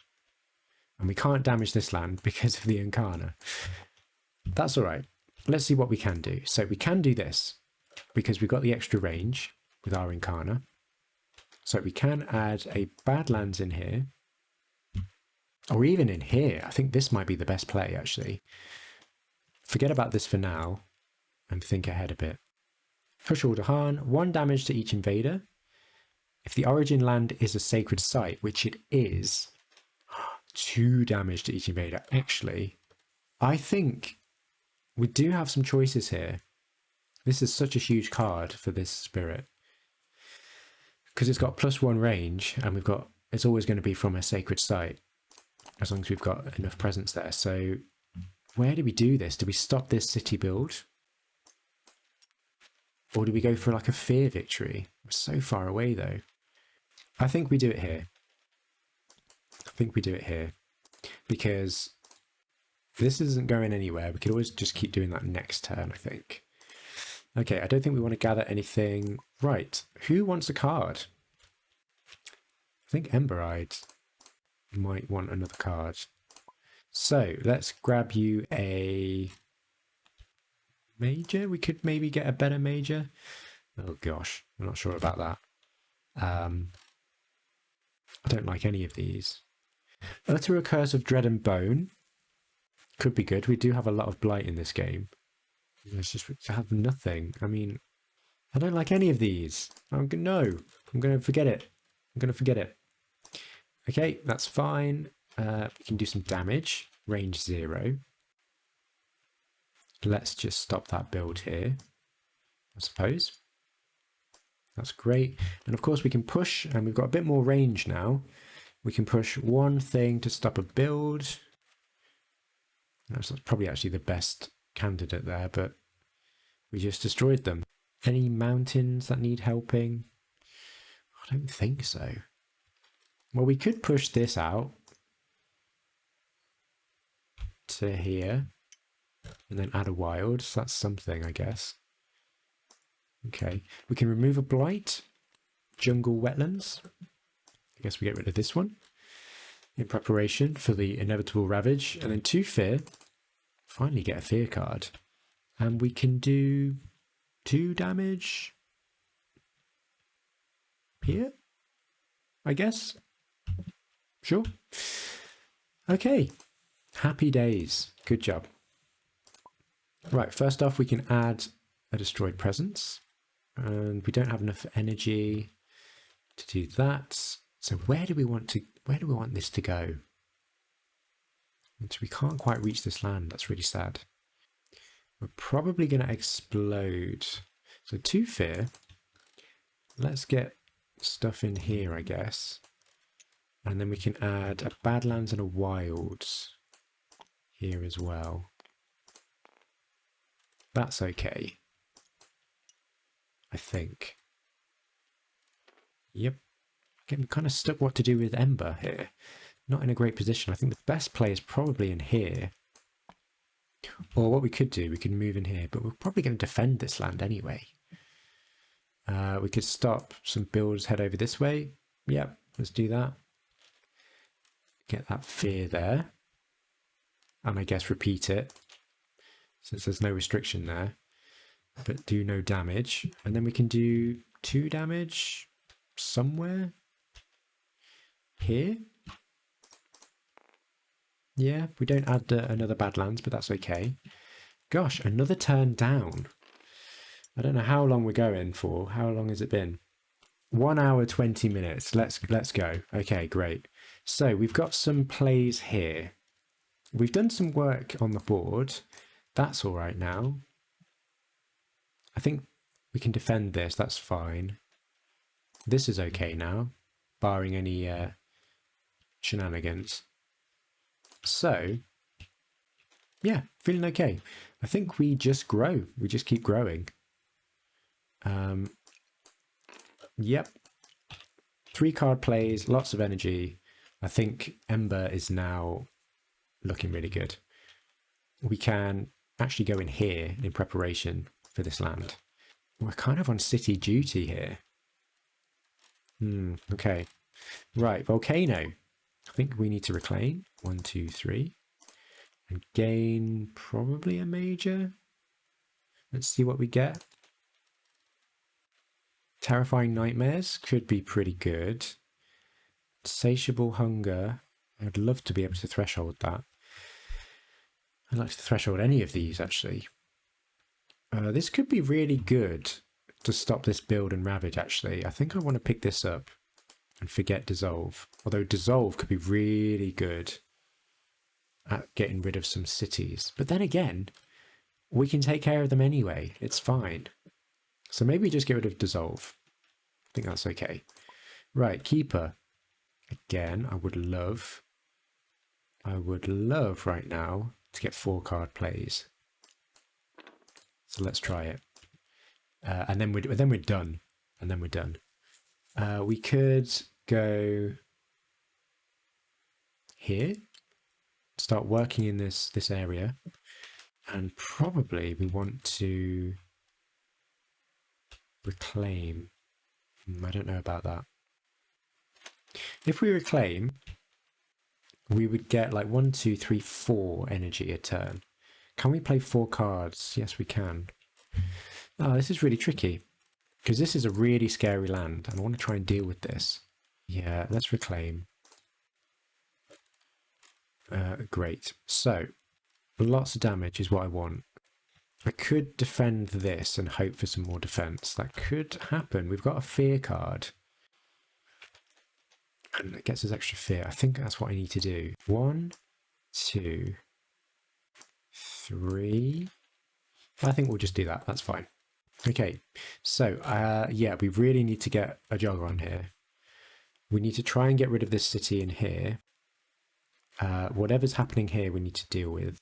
And we can't damage this land because of the Incarna. That's all right. Let's see what we can do. So we can do this because we've got the extra range with our Incarna. So we can add a Badlands in here. Or even in here. I think this might be the best play, actually. Forget about this for now and think ahead a bit. Push all Dahan, 1 damage to each invader. If the origin land is a sacred site, which it is, 2 damage to each invader. Actually, I think we do have some choices here. This is such a huge card for this spirit. Because it's got +1 range, and it's always going to be from a sacred site, as long as we've got enough presence there. So where do we do this? Do we stop this city build? Or do we go for like a fear victory? We're so far away though. I think we do it here. Because this isn't going anywhere. We could always just keep doing that next turn, I think. Okay, I don't think we want to gather anything. Right, who wants a card? I think Emberide might want another card. So let's grab you a major. We could maybe get a better major. Oh gosh, I'm not sure about that. I don't like any of these. Utter a Curse of Dread and Bone. Could be good. We do have a lot of blight in this game. Let's just have nothing. I mean, I don't like any of these. I'm going to forget it. Okay, that's fine. We can do some damage. Range 0. Let's just stop that build here, I suppose. That's great. And of course we can push, and we've got a bit more range now. We can push 1 thing to stop a build. That's probably actually the best candidate there, but we just destroyed them. Any mountains that need helping? I don't think so. Well, we could push this out to here and then add a wild. So that's something, I guess. Okay, we can remove a blight. Jungle wetlands. I guess we get rid of this one in preparation for the inevitable ravage. And then 2 fear. Finally get a fear card. And we can do 2 damage here, I guess. Sure. Okay. Happy days. Good job. Right, first off, we can add a destroyed presence. And we don't have enough energy to do that. So where do we want this to go? And we can't quite reach this land. That's really sad. We're probably going to explode. So 2 fear. Let's get stuff in here, I guess. And then we can add a Badlands and a Wilds here as well. That's okay, I think. Yep. Getting kind of stuck what to do with Ember here. Not in a great position. I think the best play is probably in here. Or what we could do, we could move in here, but we're probably going to defend this land anyway. We could stop some builds, head over this way. Yep, let's do that. Get that fear there. And I guess repeat it, since there's no restriction there. But do no damage. And then we can do 2 damage somewhere. Here. Yeah, we don't add another Badlands, but that's okay. Gosh, another turn down. I don't know how long we're going for. How long has it been? 1 hour, 20 minutes. Let's go. Okay, great. So we've got some plays here. We've done some work on the board. That's all right now. I think we can defend this. That's fine. This is okay now, barring any shenanigans. So, yeah, feeling okay. I think we just grow. We just keep growing. Yep. 3 card plays, lots of energy. I think Ember is now looking really good. We can actually go in here in preparation for this land. We're kind of on city duty here. Okay. Right, volcano. I think we need to reclaim. 1, 2, 3. And gain probably a major. Let's see what we get. Terrifying Nightmares could be pretty good. Insatiable Hunger. I'd love to be able to threshold that. I'd like to threshold any of these, actually. This could be really good to stop this build and ravage, actually. I think I want to pick this up and forget Dissolve. Although Dissolve could be really good at getting rid of some cities. But then again, we can take care of them anyway. It's fine. So maybe just get rid of Dissolve. I think that's okay. Right, Keeper. Again, I would love right now to get 4 card plays. So let's try it. And then we're done. And then we're done. We could go here. Start working in this area. And probably we want to reclaim. I don't know about that. If we reclaim, we would get like 1, 2, 3, 4 energy a turn. Can we play 4 cards? Yes, we can. Oh, this is really tricky because this is a really scary land and I want to try and deal with this. Yeah, let's reclaim. Great. So, lots of damage is what I want. I could defend this and hope for some more defense. That could happen. We've got a fear card. And it gets us extra fear. I think that's what I need to do. 1, 2, 3. I think we'll just do that. That's fine. Okay. So, yeah, we really need to get a jogger on here. We need to try and get rid of this city in here. Whatever's happening here, we need to deal with.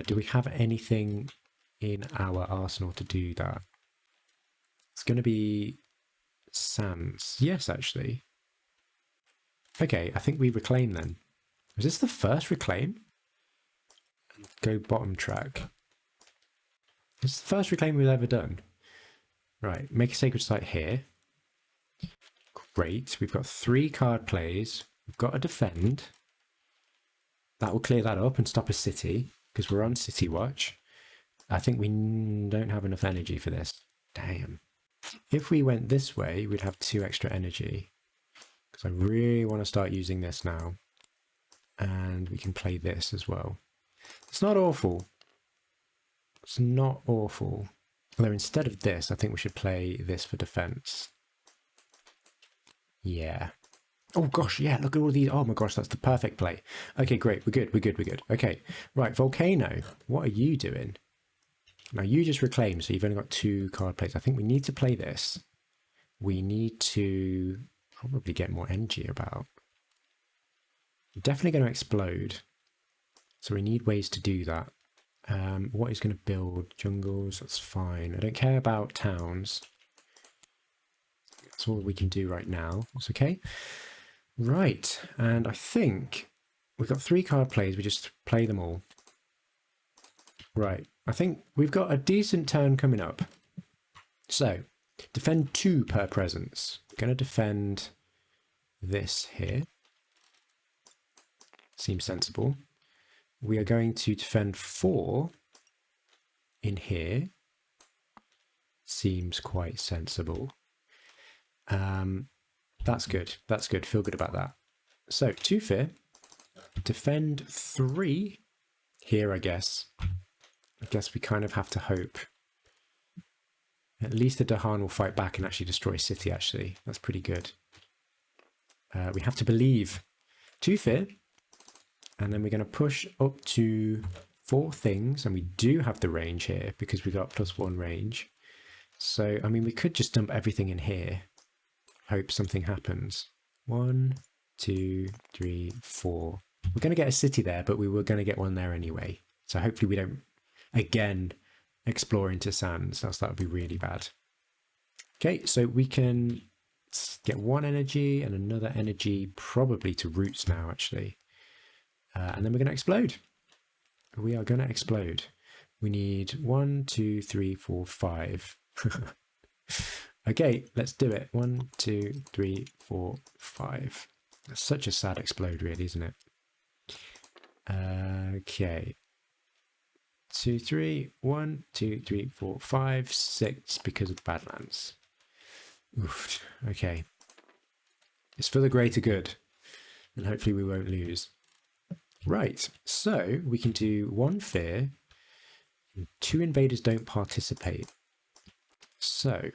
Do we have anything in our arsenal to do that? It's going to be sands. Yes, actually. Okay, I think we reclaim then. Is this the first reclaim? Go bottom track. This is the first reclaim we've ever done. Right, make a sacred site here. Great, we've got 3 card plays. We've got a defend. That will clear that up and stop a city, because we're on city watch. I think we don't have enough energy for this. Damn. If we went this way, we'd have 2 extra energy. Because I really want to start using this now. And we can play this as well. It's not awful. It's not awful. Although instead of this, I think we should play this for defense. Yeah. Oh gosh, yeah, look at all these. Oh my gosh, that's the perfect play. Okay, great. We're good. Okay, right, Volcano. What are you doing? Now you just reclaim, so you've only got 2 card plays. I think we need to play this. We need to probably get more energy about. Definitely going to explode. So we need ways to do that. What is going to build? Jungles, that's fine. I don't care about towns. That's all we can do right now. It's okay. Right, and I think we've got 3 card plays. We just play them all. Right, I think we've got a decent turn coming up. So, defend 2 per presence. Going to defend this here. Seems sensible. We are going to defend 4 in here. Seems quite sensible. That's good. That's good. Feel good about that. So, 2 fear. Defend 3 here, I guess. I guess we kind of have to hope. At least the Dahan will fight back and actually destroy city, actually. That's pretty good. We have to believe. 2 fear. And then we're going to push up to 4 things. And we do have the range here because we got +1 range. So, I mean, we could just dump everything in here. Hope something happens. 1, 2, 3, 4. We're going to get a city there, but we were going to get one there anyway. So hopefully we don't, again, explore into sands. Else that would be really bad. Okay, so we can get 1 energy and another energy, probably to roots now, actually. And then we're going to explode. We are going to explode. We need 1, 2, 3, 4, 5. Okay, let's do it. 1, 2, 3, 4, 5. That's such a sad explode, really, isn't it? Okay. 2, 3, 1, 2, 3, 4, 5, 6 because of the Badlands. Oof. Okay. It's for the greater good. And hopefully we won't lose. Right, so we can do 1 fear, and 2 invaders don't participate. So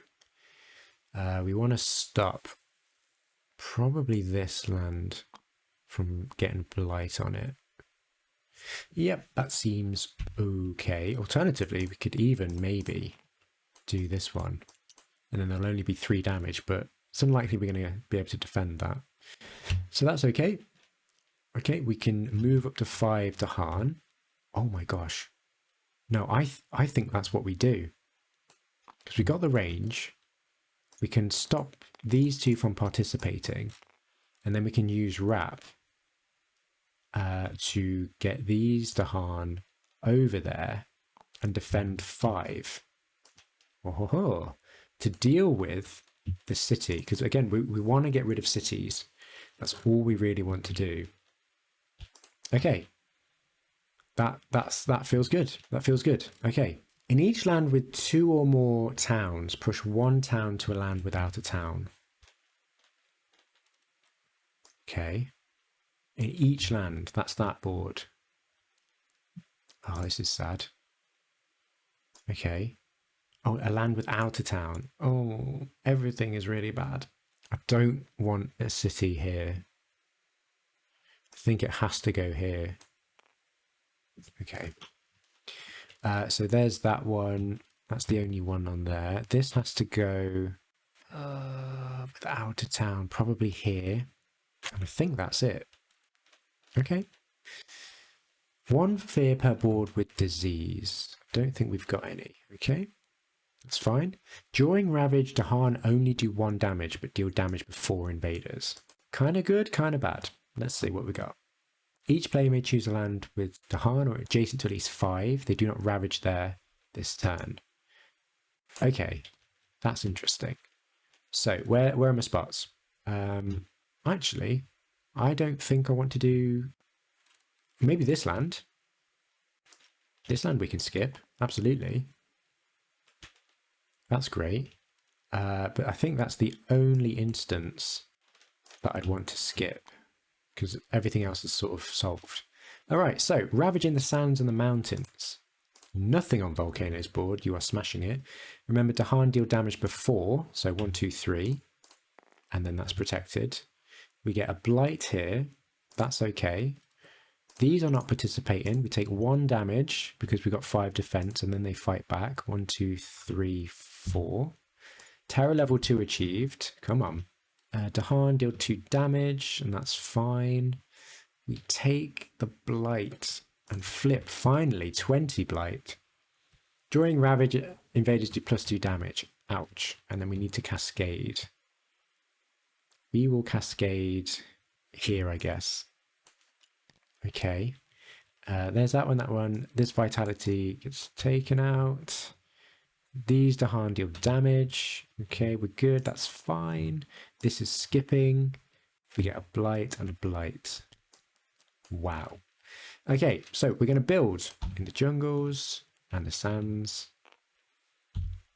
we want to stop probably this land from getting blight on it. Yep, that seems okay. Alternatively, we could even maybe do this one, and then there'll only be 3 damage, but it's unlikely we're going to be able to defend that. So that's okay. Okay, we can move up to 5 to Han. Oh my gosh. No, I think that's what we do. Because we got the range. We can stop these 2 from participating. And then we can use Wrap to get these to Han over there and defend 5. Oh, to deal with the city. Because again, we want to get rid of cities. That's all we really want to do. Okay, that feels good. That feels good. Okay, in each land with 2 or more towns, push 1 town to a land without a town. Okay, in each land, that's that board. Oh, this is sad. Okay. Oh, a land without a town. Oh, everything is really bad. I don't want a city here. I think it has to go here. Okay. So there's that one. That's the only one on there. This has to go without a town, probably here. And I think that's it. Okay. 1 fear per board with disease. I don't think we've got any. Okay. That's fine. During Ravage, Dahan only do 1 damage, but deal damage before invaders. Kind of good, kind of bad. Let's see what we got. Each player may choose a land with Dahan or adjacent to at least 5. They do not ravage there this turn. Okay, that's interesting. So where are my spots? Actually, I don't think I want to do maybe this land. This land we can skip, absolutely. That's great. But I think that's the only instance that I'd want to skip, because everything else is sort of solved. All right, so ravaging the sands and the mountains. Nothing on Volcano's board. You are smashing it. Remember, Dahan deal damage before, so 1, 2, 3, and then that's protected. We get a blight here. That's okay. These are not participating. We take 1 damage because we got 5 defense, and then they fight back. 1, 2, 3, 4. Terror level 2 achieved. Come on. Dahan deal 2 damage, and that's fine. we take the blight and flip, finally, 20 blight. During ravage, invaders do +2 damage. Ouch. And then we need to cascade. We will cascade here, I guess. Okay. There's that one. This vitality gets taken out. These Dahan deal damage. Okay, we're good. That's fine. This is skipping. We get a blight and a blight. Wow. Okay, so we're going to build in the jungles and the sands.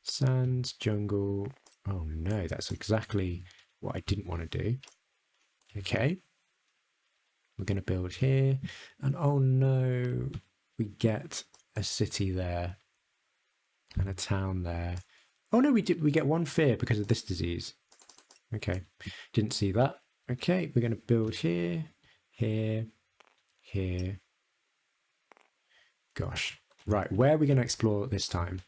Sands, jungle. Oh no, that's exactly what I didn't want to do. Okay. We're going to build here. And oh no, we get a city there. And a town there. Oh no, we get one fear because of this disease. Okay, didn't see that. Okay, we're going to build here, here, here. Gosh. Right, where are we going to explore this time?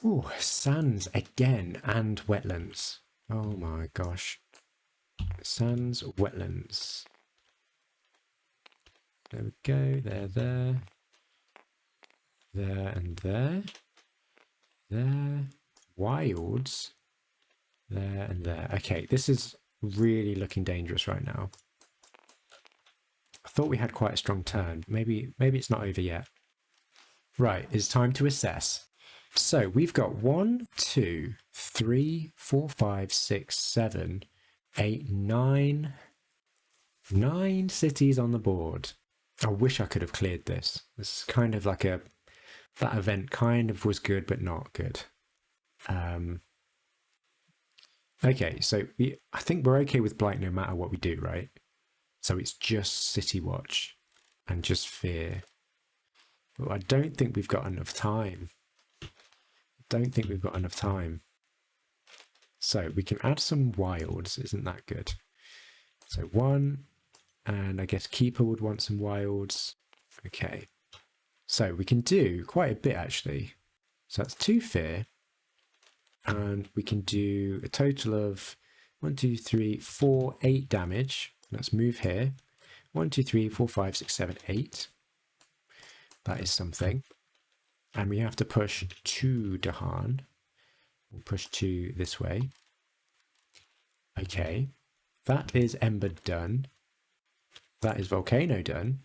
Ooh, sands again and wetlands. Oh my gosh. Sands, wetlands. There we go, there. There and there. There. Wilds. There and there. Okay, this is really looking dangerous right now. I thought we had quite a strong turn. Maybe it's not over yet. Right, it's time to assess. So we've got 1, 2, 3, 4, 5, 6, 7, 8, 9. 9 cities on the board. I wish I could have cleared this. This is kind of like that event kind of was good, but not good. Okay, so I think we're okay with blight no matter what we do, right? So it's just city watch and just fear. But I don't think we've got enough time. So we can add some wilds. Isn't that good? So 1, and I guess Keeper would want some wilds. Okay. So we can do quite a bit actually. So that's 2 fear. And we can do a total of 1, 2, 3, 4, 8 damage. Let's move here. 1, 2, 3, 4, 5, 6, 7, 8. That is something. And we have to push 2 Dahan. We'll push 2 this way. Okay. That is Ember done. That is Volcano done.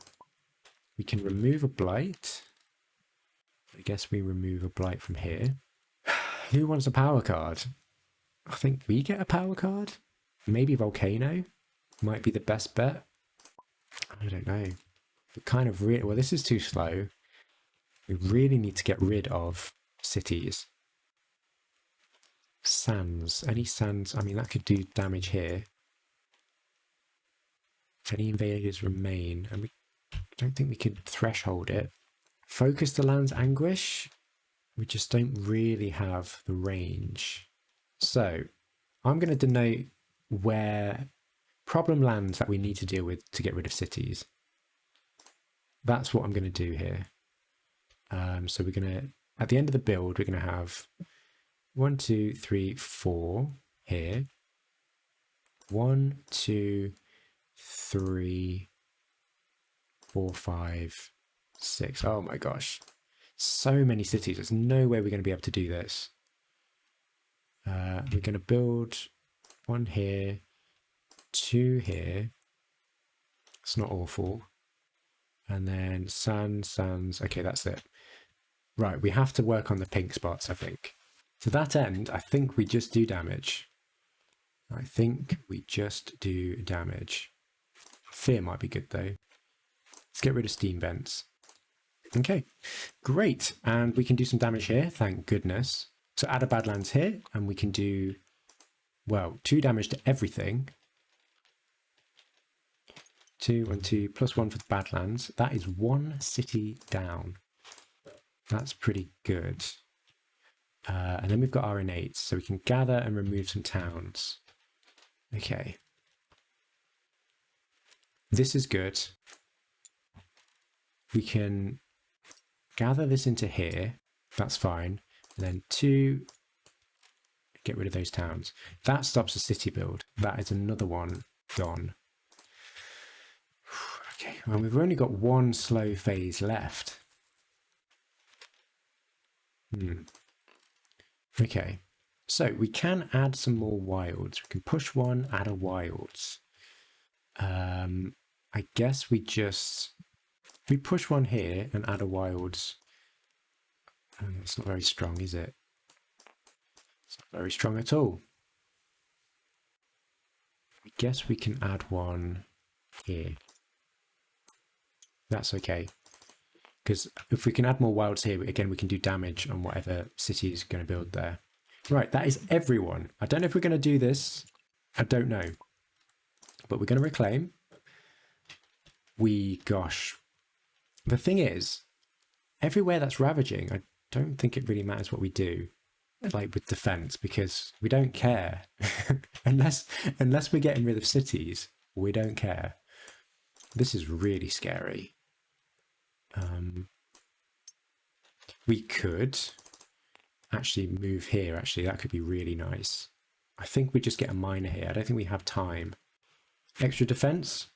We can remove a blight. I guess we remove a blight from here. Who wants a power card? I think we get a power card. Maybe Volcano might be the best bet. I don't know. But kind of well, this is too slow. We really need to get rid of cities. Sands. Any sands? I mean, that could do damage here. Any invaders remain? And we don't think we could threshold it. Focus the land's anguish. We just don't really have the range. So I'm going to denote where problem lands that we need to deal with to get rid of cities. That's what I'm going to do here. So we're going to, at the end of the build, we're going to have 1, 2, 3, 4 here. 1, 2, 3, 4, 5, 6. Oh my gosh. So many cities. There's no way we're going to be able to do this. We're going to build 1 here, 2 here. It's not awful. And then sands. Okay, that's it. Right, we have to work on the pink spots, I think. To that end, I think we just do damage. Fear might be good though. Let's get rid of steam vents. Okay, great. And we can do some damage here, thank goodness. So add a Badlands here, and we can do, well, 2 damage to everything. 2, 1, 2, +1 for the Badlands. That is 1 city down. That's pretty good. And then we've got our innates, so we can gather and remove some towns. Okay. This is good. We can gather this into here. That's fine. And then 2, get rid of those towns. That stops the city build. That is another one gone. well, we've only got one slow phase left. Okay, so we can add some more wilds. We can push one, add a wilds. I guess we push one here and add a wilds. It's not very strong, is it? It's not very strong at all. I guess we can add one here. That's okay. Because if we can add more wilds here, again, we can do damage on whatever city is going to build there. Right, that is everyone. I don't know if we're going to do this. I don't know. But we're going to reclaim. Gosh. The thing is, everywhere that's ravaging, I don't think it really matters what we do. Like with defense, because we don't care. unless we're getting rid of cities, we don't care. This is really scary. We could actually move here. Actually, that could be really nice. I think we just get a miner here. I don't think we have time. Extra defense?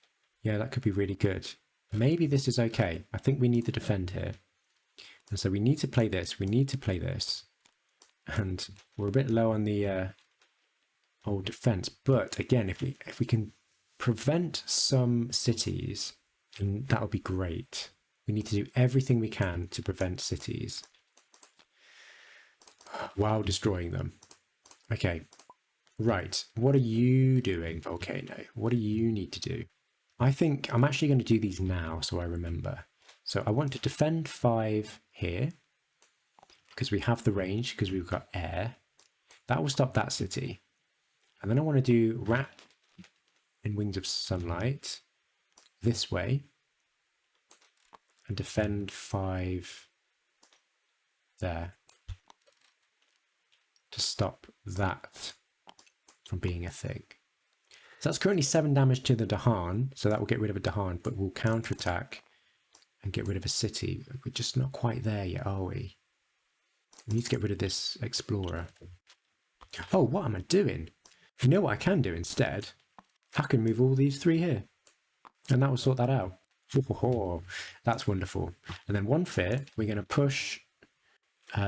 Yeah, that could be really good. Maybe this is okay. I think we need to defend here. And so we need to play this. We need to play this. And we're a bit low on the old defense. But again, if we can prevent some cities, then that would be great. We need to do everything we can to prevent cities while destroying them. Okay, right. What are you doing, Volcano? What do you need to do? I think I'm actually going to do these now so I remember. So I want to defend 5 here because we have the range, because we've got air. That will stop that city. And then I want to do wrap in wings of sunlight this way. And defend 5 there to stop that from being a thing. So that's currently 7 damage to the Dahan, so that will get rid of a Dahan, but we'll counterattack and get rid of a city. We're just not quite there yet, are we? We need to get rid of this explorer. Oh, what am I doing? You know what I can do instead? I can move all these 3 here, and that will sort that out. Oh, that's wonderful. And then 1 fit, we're going to push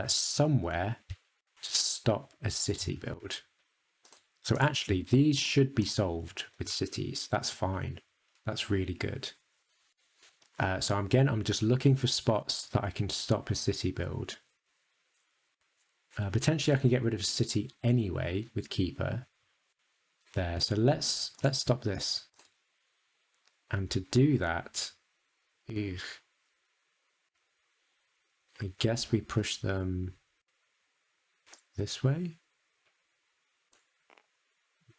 somewhere to stop a city build. So actually, these should be solved with cities. That's fine. That's really good. So I'm just looking for spots that I can stop a city build. Potentially, I can get rid of a city anyway with Keeper. There. So let's stop this. And to do that, I guess we push them this way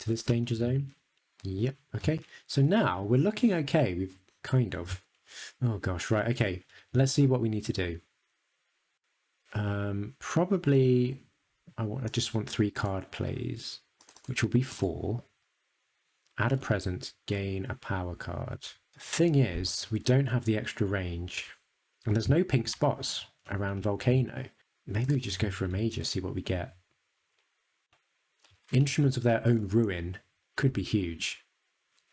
to this danger zone. Yep. Okay. So now we're looking okay. We've kind of. Oh gosh. Right. Okay. Let's see what we need to do. Probably I just want 3 card plays, which will be 4. Add a present, gain a power card. The thing is, we don't have the extra range, and there's no pink spots around Volcano. Maybe we just go for a major, see what we get. Instruments of their own ruin could be huge.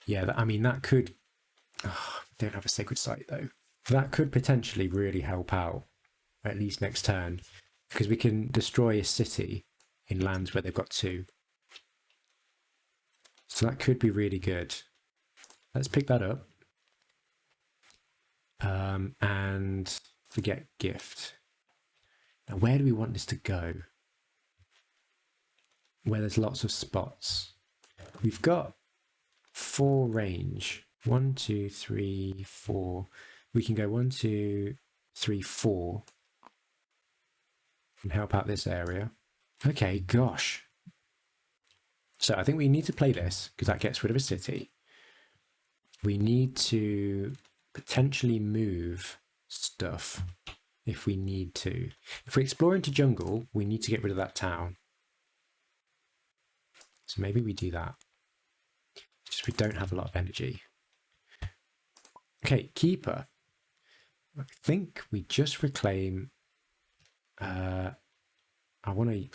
Yeah, I mean, that could... Oh, we don't have a sacred site, though. That could potentially really help out, at least next turn, because we can destroy a city in lands where they've got 2. So that could be really good. Let's pick that up. And forget gift. Now, where do we want this to go? Where there's lots of spots. We've got 4 range. 1, 2, 3, 4. We can go 1, 2, 3, 4. And help out this area. Okay, gosh. So I think we need to play this because that gets rid of a city. We need to potentially move stuff if we need to. If we explore into jungle, we need to get rid of that town. So maybe we do that. Just we don't have a lot of energy. Okay, Keeper. I think we just reclaim. I want to.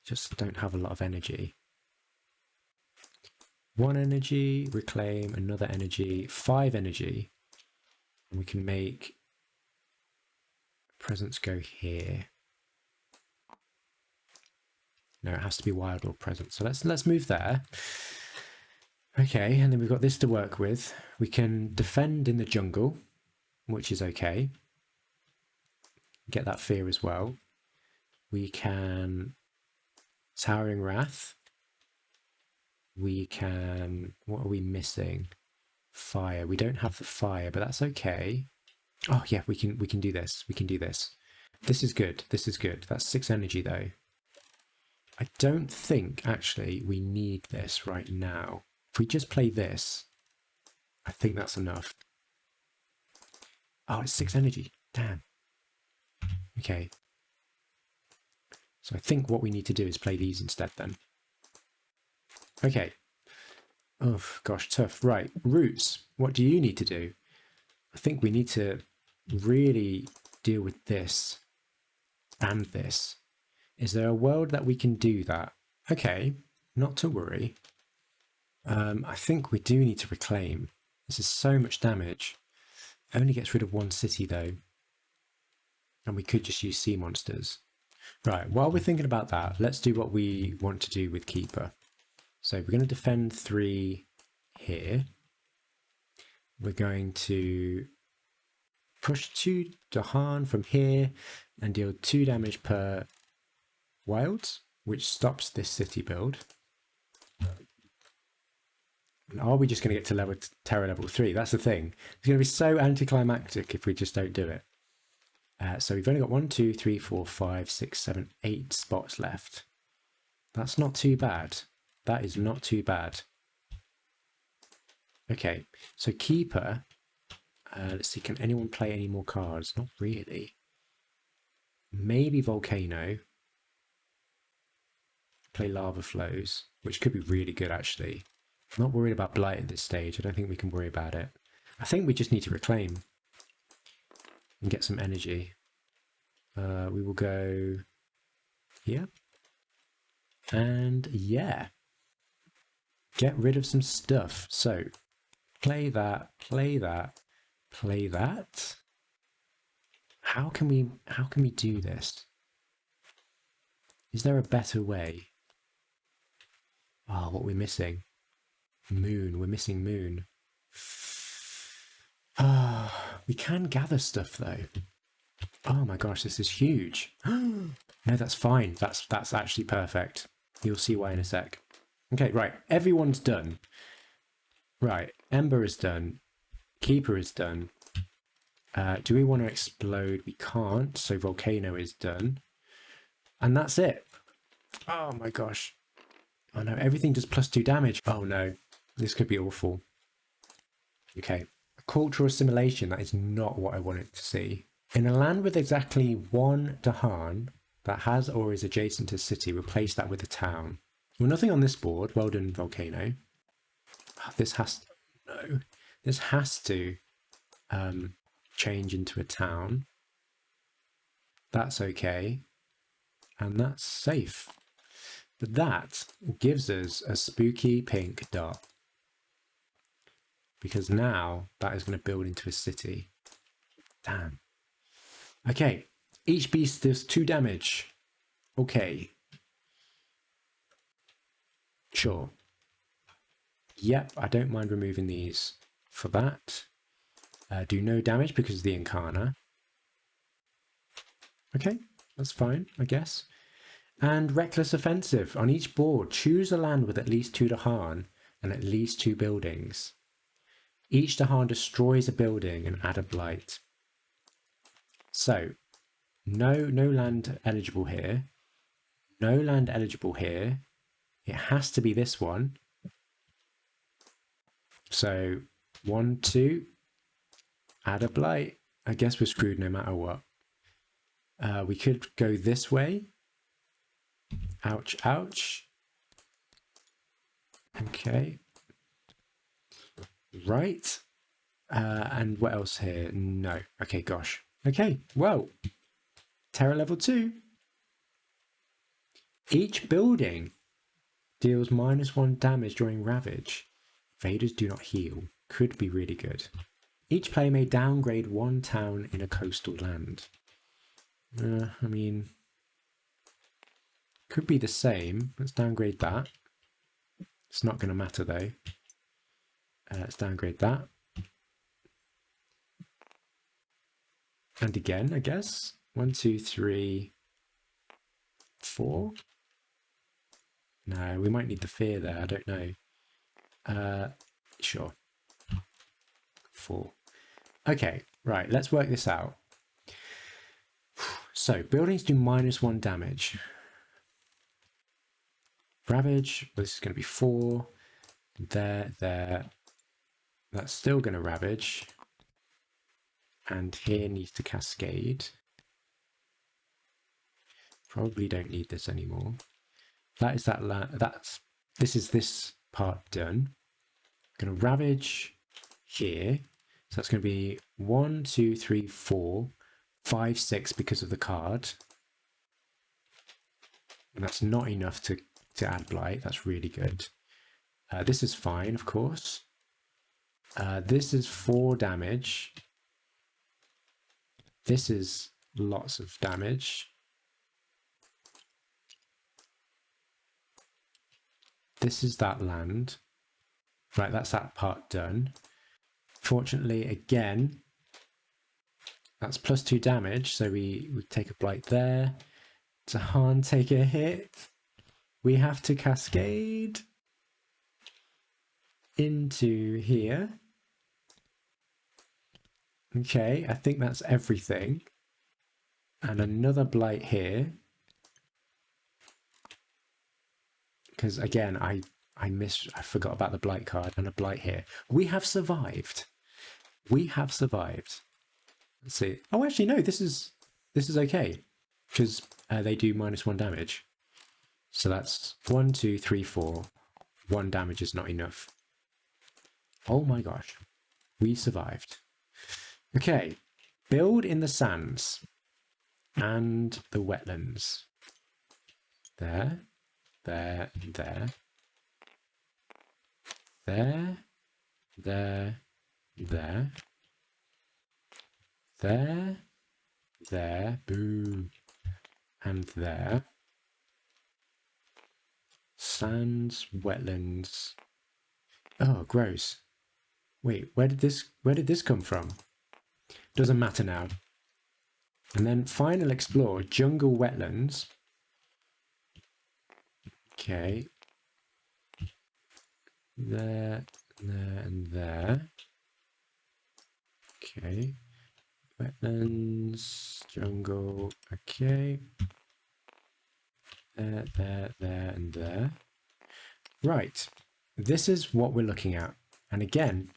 Just don't have a lot of energy. 1 energy, reclaim another energy, 5 energy. And we can make presence go here. No, it has to be wild or present. So let's move there. Okay, and then we've got this to work with. We can defend in the jungle, which is okay. Get that fear as well. We can towering wrath. We can, what are we missing? Fire. We don't have the fire, but that's okay. Oh yeah, we can do this. We can do this. This is good. This is good. That's 6 energy though. I don't think actually we need this right now. If we just play this, I think that's enough. Oh, it's 6 energy. Damn. Okay. So I think what we need to do is play these instead then. Okay. Oh, gosh, tough. Right. Roots. What do you need to do? I think we need to really deal with this and this. Is there a world that we can do that? Okay. Not to worry. I think we do need to reclaim. This is so much damage. Only gets rid of 1 city though. And we could just use sea monsters. Right, while we're thinking about that, let's do what we want to do with Keeper. So we're going to defend 3 here. We're going to push 2 Dahan from here and deal 2 damage per wilds, which stops this city build. And are we just going to get to terror level 3? That's the thing. It's going to be so anticlimactic if we just don't do it. So we've only got 1, 2, 3, 4, 5, 6, 7, 8 spots left. That's not too bad. That is not too bad. Okay, so Keeper. Let's see, can anyone play any more cards? Not really. Maybe Volcano. Play Lava Flows, which could be really good actually. I'm not worried about Blight at this stage. I don't think we can worry about it. I think we just need to reclaim and get some energy. We will go here. And yeah, get rid of some stuff. So play that, play that, play that. How can we do this? Is there a better way? Oh, what we're missing? Moon. We're missing moon. We can gather stuff though. Oh my gosh, this is huge. No, that's fine. That's actually perfect. You'll see why in a sec. Okay, right. Everyone's done. Right. Ember is done. Keeper is done. Do we want to explode? We can't. So Volcano is done. And that's it. Oh my gosh. Oh no, everything does +2 damage. Oh no, this could be awful. Okay. Cultural assimilation, that is not what I wanted to see. In a land with exactly 1 Dahan that has or is adjacent to a city, replace that with a town. Well, nothing on this board. Well done, Volcano. Oh, this has to change into a town. That's okay. And that's safe. But that gives us a spooky pink dot. Because now that is going to build into a city. Damn. Okay. Each beast does 2 damage. Okay. Sure. Yep, I don't mind removing these for that. Do no damage because of the Incarna. Okay, that's fine, I guess. And Reckless Offensive. On each board, choose a land with at least 2 Dahan and at least 2 buildings. Each Dahan destroys a building and add a blight. So, no land eligible here. No land eligible here. It has to be this one. So, 1, 2, add a blight. I guess we're screwed no matter what. We could go this way. Ouch, ouch. Okay. Right. And what else here? No. Okay, gosh. Okay, well. Terror level 2. Each building deals -1 damage during Ravage. Invaders do not heal. Could be really good. Each player may downgrade one town in a coastal land. I mean, could be the same. Let's downgrade that. It's not going to matter though. Let's downgrade that. And again, I guess. 1, 2, 3, 4. No, we might need the fear there. I don't know. Sure. 4. Okay, right. Let's work this out. So, buildings do -1 damage. Ravage. Well, this is going to be 4. There, there. That's still going to ravage. And here needs to cascade. Probably don't need this anymore. That is that. This is this part done. I'm going to ravage here. So that's going to be 1, 2, 3, 4, 5, 6 because of the card. And that's not enough to add blight. That's really good. This is fine, of course. This is 4 damage. This is lots of damage. This is that land. Right, that's that part done. Fortunately, again, that's +2 damage, so we take a blight there. Zahan take a hit. We have to cascade into here. Okay, I think that's everything. And another blight here. Because again, I forgot about the blight card and a blight here. We have survived. We have survived. Let's see. Oh, actually, no. This is okay because they do -1 damage. So that's 1, 2, 3, 4. 1 damage is not enough. Oh my gosh, we survived. Okay, build in the sands and the wetlands. There, there, and there. There, there, there. There, there, boom, and there. Sands, wetlands. Oh, gross. Wait, where did this come from? Doesn't matter now. And then final explore, jungle, wetlands. Okay. There, there, and there. Okay. Wetlands, jungle, okay. There, there, there, and there. Right. This is what we're looking at. And again,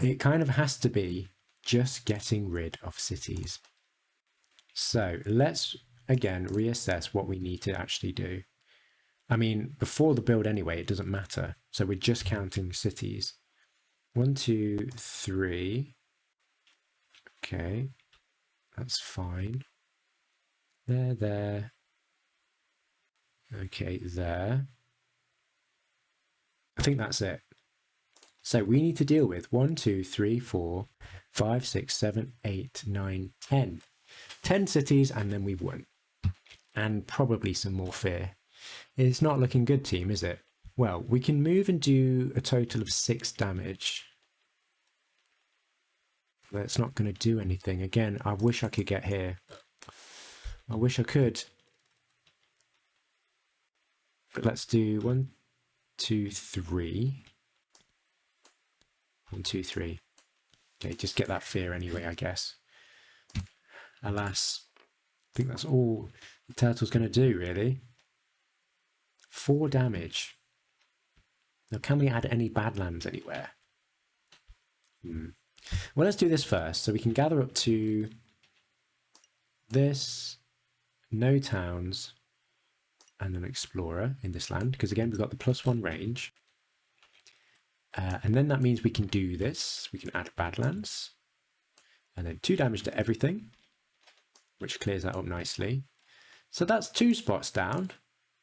it kind of has to be just getting rid of cities. So let's, again, reassess what we need to actually do. I mean, before the build anyway, it doesn't matter. So we're just counting cities. 1, 2, 3. Okay, that's fine. There, there. Okay, there. I think that's it. So we need to deal with 1, 2, 3, 4, 5, 6, 7, 8, 9, 10. 10 cities, and then we've won. And probably some more fear. It's not looking good, team, is it? Well, we can move and do a total of 6 damage. That's not going to do anything. Again, I wish I could get here. I wish I could. But let's do 1, 2, 3. 1, 2, 3. Okay, just get that fear anyway, I guess. Alas, I think that's all the turtle's going to do, really. 4 damage. Now, can we add any badlands anywhere? Well, let's do this first. So we can gather up to this, no towns, and an explorer in this land. Because again, we've got the +1 range. And then that means we can do this. We can add badlands. And then 2 damage to everything, which clears that up nicely. So that's 2 spots down.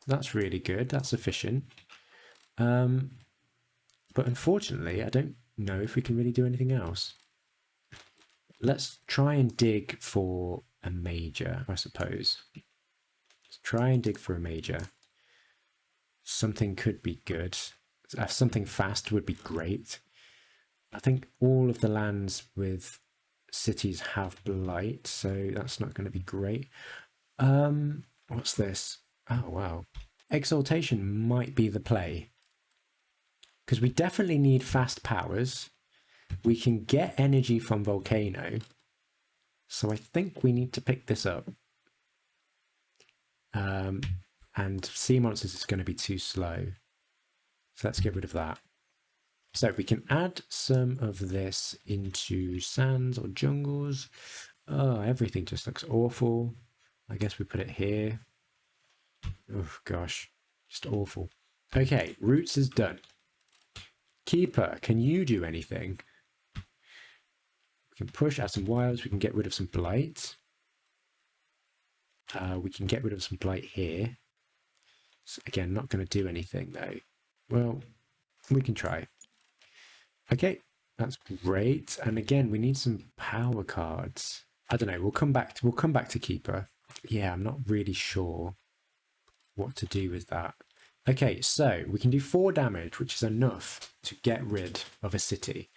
That's really good. That's efficient. But unfortunately, I don't know if we can really do anything else. Let's try and dig for a major, I suppose. Let's try and dig for a major. Something could be good. Something fast would be great. I think all of the lands with cities have blight, so that's not going to be great. What's this? Oh, wow. Exaltation might be the play. Because we definitely need fast powers. We can get energy from volcano. So I think we need to pick this up. And sea monsters is going to be too slow. So let's get rid of that. So we can add some of this into sands or jungles. Oh, everything just looks awful. I guess we put it here. Oh gosh, just awful. Okay, roots is done. Keeper, can you do anything? We can push out some wilds. We can get rid of some blight. We can get rid of some blight here. So again, not going to do anything though. Well, we can try. Okay, that's great. And again, we need some power cards. I don't know. We'll come back to Keeper. Yeah, I'm not really sure what to do with that. Okay, so we can do 4 damage, which is enough to get rid of a city.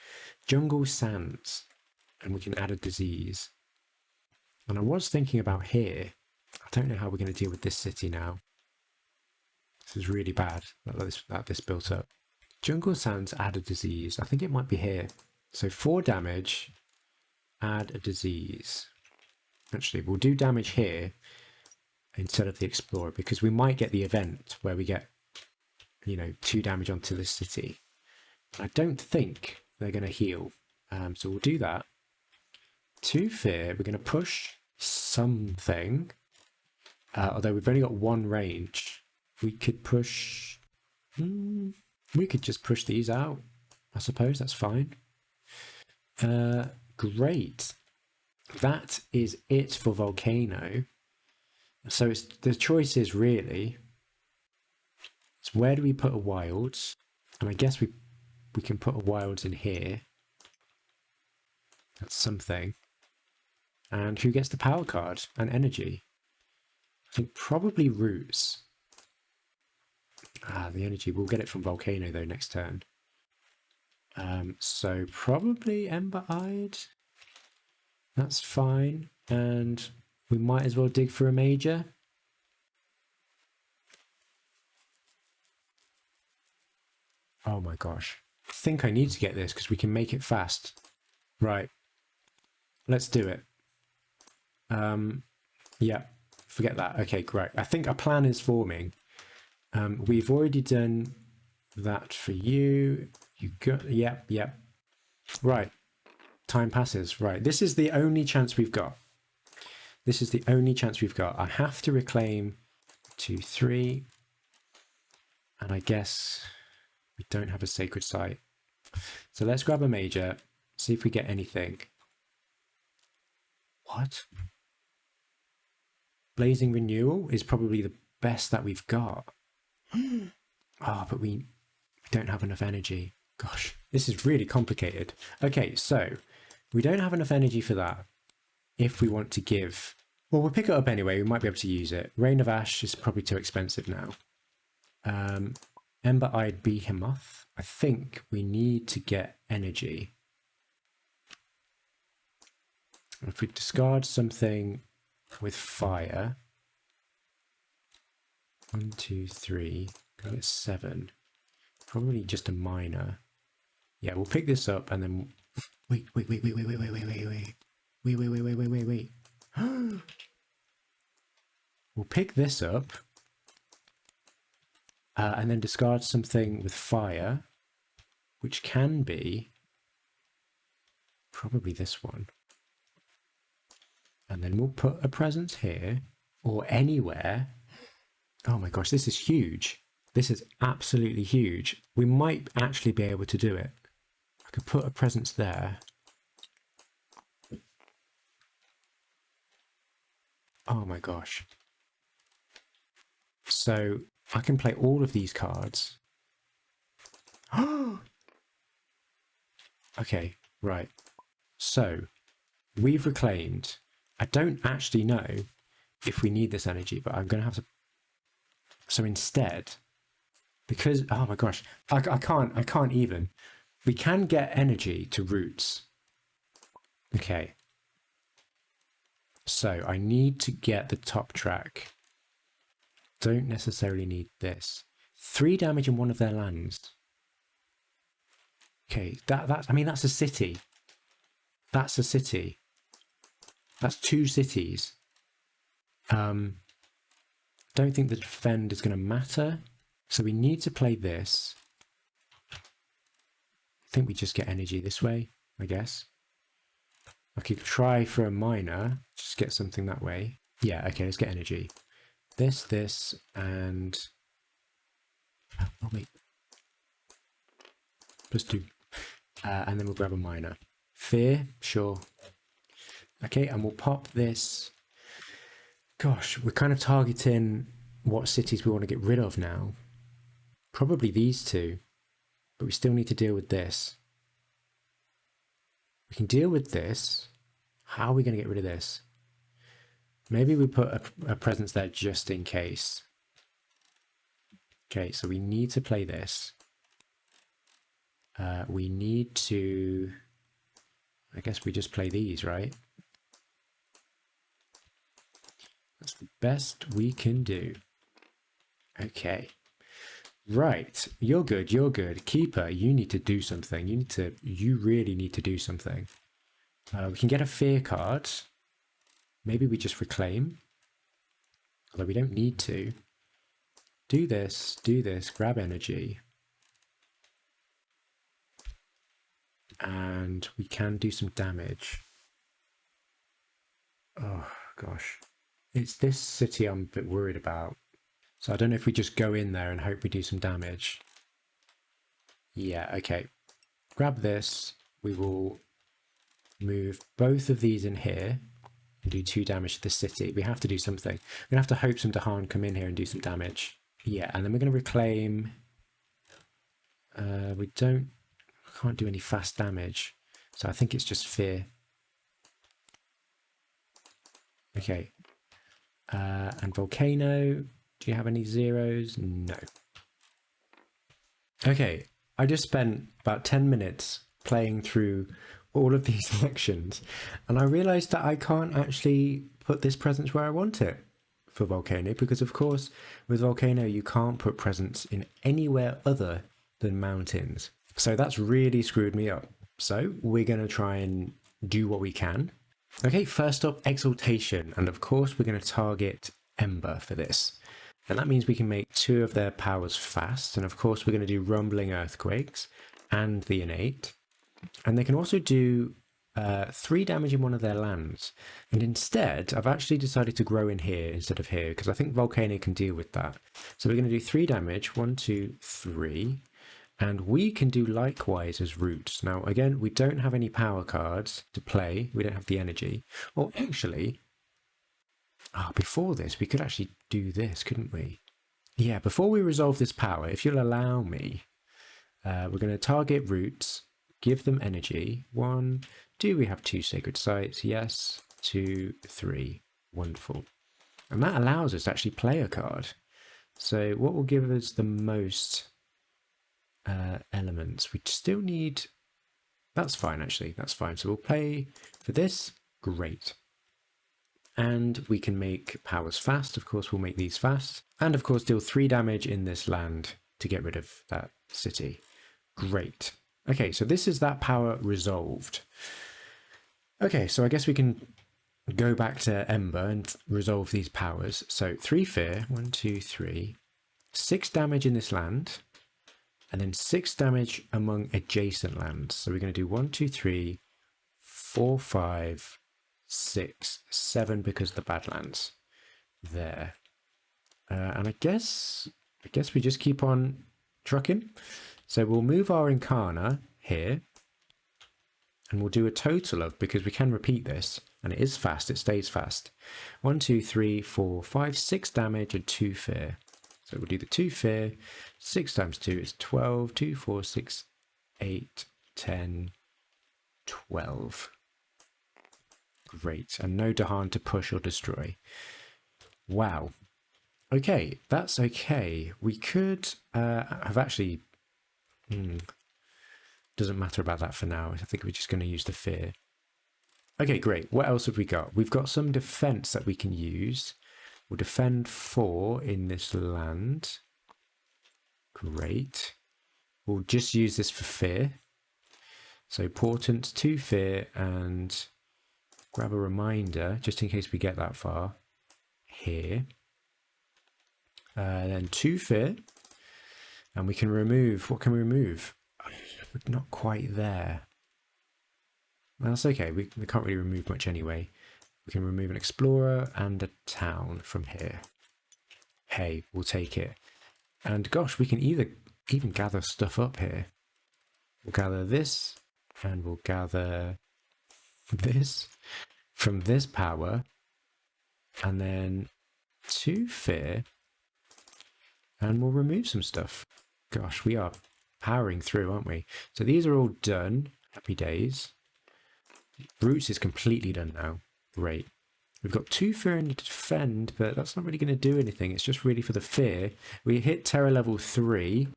Jungle sands, and we can add a disease. And I was thinking about here. I don't know how we're going to deal with this city now. This is really bad that this built up. Jungle sands, add a disease. I think it might be here. So 4 damage, add a disease. Actually, we'll do damage here instead of the explorer, because we might get the event where we get, 2 damage onto the city. I don't think they're going to heal. So we'll do that. 2 fear, we're going to push something. Although we've only got 1 range. We could push... we could just push these out. I suppose that's fine. Great. That is it for volcano. So the choice is really, it's where do we put a wilds? And I guess we can put a wilds in here. That's something. And who gets the power card and energy? I think probably roots. The energy. We'll get it from volcano though next turn. So probably ember-eyed. That's fine. And we might as well dig for a major. Oh my gosh. I think I need to get this because we can make it fast. Right. Let's do it. Yeah, forget that. Okay, great. I think a plan is forming. We've already done that for you. You got, yep. Right. Time passes. Right. This is the only chance we've got. This is the only chance we've got. I have to reclaim 2, 3. And I guess we don't have a sacred site. So let's grab a major, see if we get anything. What? Blazing Renewal is probably the best that we've got. Oh, but we don't have enough energy. Gosh, this is really complicated. Okay, so we don't have enough energy for that. If we want to give... Well, we'll pick it up anyway. We might be able to use it. Rain of Ash is probably too expensive now. Ember-Eyed Behemoth. I think we need to get energy. If we discard something with fire... 1, 2, 3... Got it 7. Probably just a minor. Yeah, we'll pick this up and then... Wait. We'll pick this up and then discard something with fire, which can be probably this one. And then we'll put a presence here or anywhere. Oh my gosh, this is huge. This is absolutely huge. We might actually be able to do it. I could put a presence there. Oh my gosh. So I can play all of these cards. Okay, right. So we've reclaimed. I don't actually know if we need this energy, but I'm going to have to. So instead, because oh my gosh, I can't even. We can get energy to roots. Okay. So I need to get the top track. Don't necessarily need this. 3 damage in one of their lands. Okay, that's I mean that's a city. That's a city. That's 2 cities. Don't think the defend is going to matter. So we need to play this. I think we just get energy this way, I guess. I could try for a minor, just get something that way. Yeah, okay, let's get energy. This, and... Oh, wait. +2. And then we'll grab a minor. Fear, sure. Okay, and we'll pop this. Gosh, we're kind of targeting what cities we want to get rid of now. Probably these 2, but we still need to deal with this. We can deal with this. How are we going to get rid of this? Maybe we put a presence there just in case. Okay, so we need to play this. We need to... I guess we just play these, right? That's the best we can do. Okay. Right. You're good. You're good. Keeper, you need to do something. You really need to do something. We can get a fear card. Maybe we just reclaim. Although we don't need to. Do this, grab energy. And we can do some damage. Oh, gosh. It's this city I'm a bit worried about. So I don't know if we just go in there and hope we do some damage. Yeah, okay. Grab this. We will move both of these in here and do 2 damage to the city. We have to do something. We're going to have to hope some Dahan come in here and do some damage. Yeah, and then we're going to reclaim. We can't do any fast damage. So I think it's just fear. Okay. And volcano. Do you have any zeros? No. Okay, I just spent about 10 minutes playing through all of these sections, and I realized that I can't actually put this presence where I want it for volcano, because of course with volcano you can't put presence in anywhere other than mountains. So that's really screwed me up. So we're going to try and do what we can. Okay, first up, exaltation, and of course we're going to target Ember for this. And that means we can make 2 of their powers fast. And of course, we're going to do rumbling earthquakes and the innate. And they can also do 3 damage in one of their lands. And instead, I've actually decided to grow in here instead of here, because I think volcano can deal with that. So we're going to do 3 damage, 1, 2, 3. And we can do likewise as roots. Now, again, we don't have any power cards to play. We don't have the energy. Or actually... before this, we could actually do this, couldn't we? Yeah, before we resolve this power, if you'll allow me, we're going to target roots, give them energy. 1, do we have 2 sacred sites? Yes. 2, 3. Wonderful. And that allows us to actually play a card. So what will give us the most elements? We still need... That's fine, actually. That's fine. So we'll play for this. Great. And we can make powers fast. Of course, we'll make these fast. And of course, deal 3 damage in this land to get rid of that city. Great. Okay, so this is that power resolved. Okay, so I guess we can go back to Ember and resolve these powers. So 3 fear, 1, 2, 3. 6 damage in this land. And then 6 damage among adjacent lands. So we're going to do 1, 2, 3, 4, 5... 6, 7 because of the Badlands there. And I guess we just keep on trucking. So we'll move our Incarna here. And we'll do a total of, because we can repeat this, and it is fast, it stays fast. 1, 2, 3, 4, 5, 6 damage and 2 fear. So we'll do the 2 fear. 6 times 2 is 12. 2, 4, 6, 8, 10, 12. Great. And no Dahan to push or destroy. Wow. Okay, that's okay. We could have actually... doesn't matter about that for now. I think we're just going to use the fear. Okay, great. What else have we got? We've got some defense that we can use. We'll defend 4 in this land. Great. We'll just use this for fear. So portent, 2 fear, and grab a reminder, just in case we get that far, here. Then 2 fear. And we can remove, what can we remove? We're not quite there. Well, that's okay, we can't really remove much anyway. We can remove an explorer and a town from here. Hey, we'll take it. And gosh, we can even gather stuff up here. We'll gather this, and we'll gather this from this power, and then 2 fear, and we'll remove some stuff. Gosh, we are powering through, aren't we? So these are all done. Happy days. Brutes is completely done now. Great. We've got 2 fear and defend, but that's not really going to do anything. It's just really for the fear. We hit terror level 3,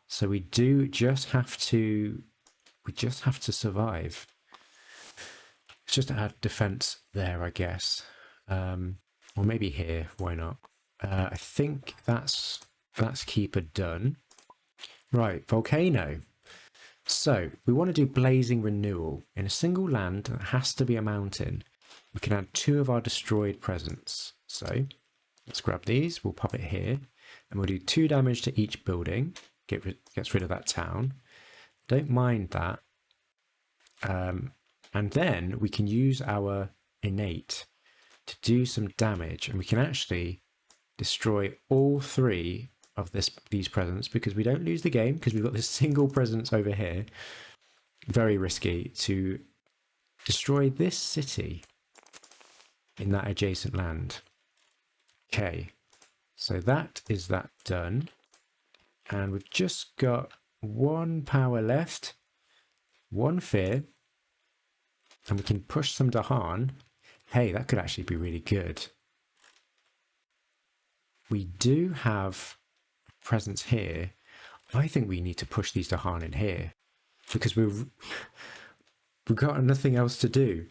so we do just have to... We just have to survive. It's just add defense there, I guess. Or maybe here. Why not? I think that's keeper done. Right, volcano. So we want to do blazing renewal. In a single land that has to be a mountain, we can add 2 of our destroyed presence. So let's grab these. We'll pop it here. And we'll do 2 damage to each building. Gets rid of that town. Don't mind that. And then we can use our innate to do some damage. And we can actually destroy all 3 of these presents, because we don't lose the game, because we've got this single presence over here. Very risky to destroy this city in that adjacent land. Okay, so that is that done. And we've just got 1 power left, 1 fear, and we can push some Dahan. Hey, that could actually be really good. We do have presence here. I think we need to push these Dahan in here, because we've got nothing else to do.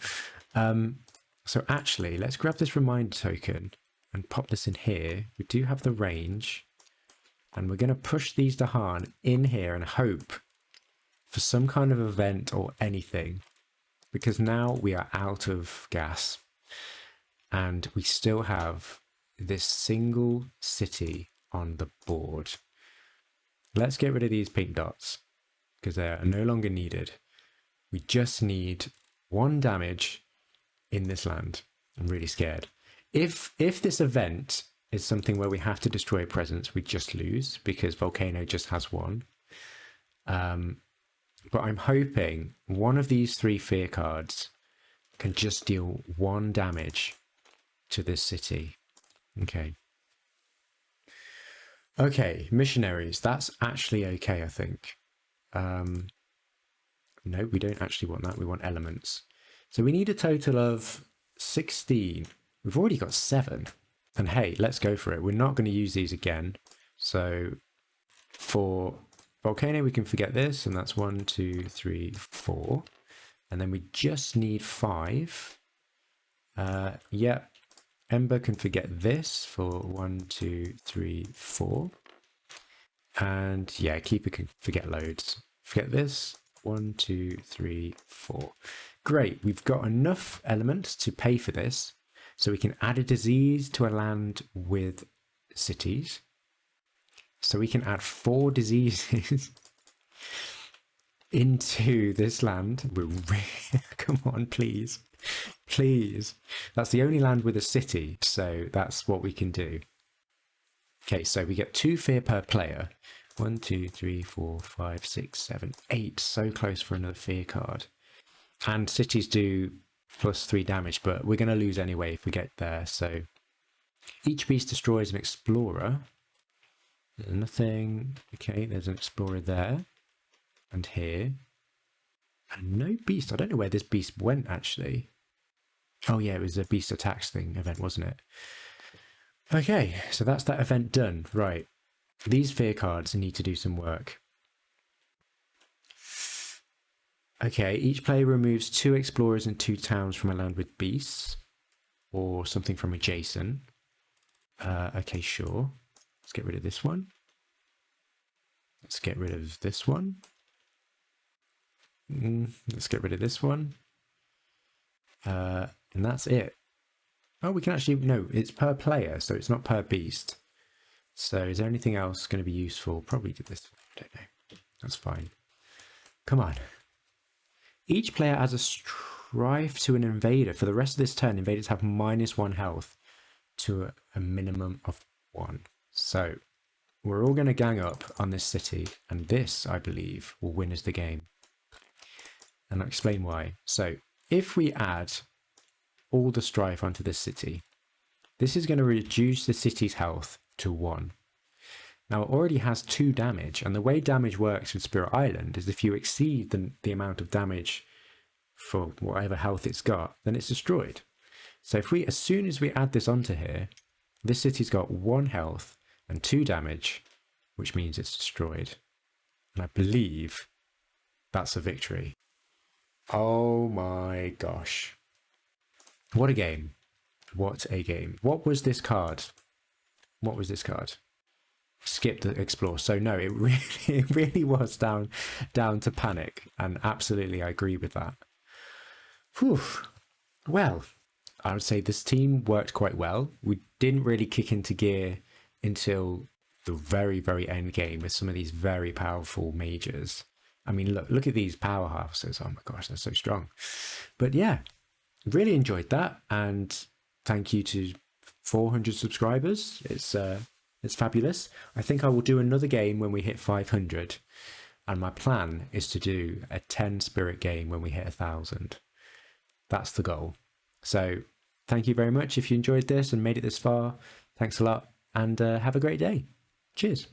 So actually, let's grab this reminder token and pop this in here. We do have the range, and we're going to push these Dahan in here and hope for some kind of event or anything, because now we are out of gas and we still have this single city on the board. Let's get rid of these pink dots because they are no longer needed. We just need 1 damage in this land. I'm really scared. If this event is something where we have to destroy a presence, we just lose because volcano just has 1. But I'm hoping one of these 3 fear cards can just deal 1 damage to this city. Okay. Okay, missionaries. That's actually okay, I think. No, we don't actually want that. We want elements. So we need a total of 16. We've already got 7. And hey, let's go for it. We're not going to use these again. So for volcano, we can forget this. And that's 1, 2, 3, 4. And then we just need 5. Yeah. Ember can forget this for 1, 2, 3, 4. And yeah, Keeper can forget loads. Forget this. 1, 2, 3, 4. Great. We've got enough elements to pay for this. So we can add a disease to a land with cities. So we can add 4 diseases into this land. Come on, please. Please. That's the only land with a city, so that's what we can do. Okay, so we get 2 fear per player. 1, 2, 3, 4, 5, 6, 7, 8. So close for another fear card. And cities do +3 damage, but we're going to lose anyway if we get there. So each beast destroys an explorer. There's nothing. Okay, there's an explorer there and here. And no beast. I don't know where this beast went, actually. Oh, yeah, it was a beast attacks thing event, wasn't it? Okay, so that's that event done. Right. These fear cards need to do some work. Okay, each player removes 2 explorers and 2 towns from a land with beasts, or something from adjacent. Okay, sure. Let's get rid of this one. Let's get rid of this one. Let's get rid of this one. And that's it. Oh, we can actually, no, it's per player, so it's not per beast. So is there anything else going to be useful? Probably do this. I don't know. That's fine. Come on. Each player adds a strife to an invader. For the rest of this turn, invaders have -1 health to a minimum of 1. So we're all going to gang up on this city, and this, I believe, will win us the game. And I'll explain why. So if we add all the strife onto this city, this is going to reduce the city's health to 1. Now it already has 2 damage, and the way damage works with Spirit Island is if you exceed the amount of damage for whatever health it's got, then it's destroyed. So if we, as soon as we add this onto here, this city's got 1 health and 2 damage, which means it's destroyed. And I believe that's a victory. Oh my gosh. What a game. What a game. What was this card? What was this card? Skip the explore. So no, it really was down to panic. And absolutely, I agree with that. Whew. Well, I would say this team worked quite well. We didn't really kick into gear until the very, very end game with some of these very powerful mages. I mean, look at these powerhouses. Oh my gosh, they're so strong. But yeah, really enjoyed that. And thank you to 400 subscribers. It's fabulous. I think I will do another game when we hit 500. And my plan is to do a 10 spirit game when we hit 1,000. That's the goal. So thank you very much if you enjoyed this and made it this far. Thanks a lot, and have a great day. Cheers.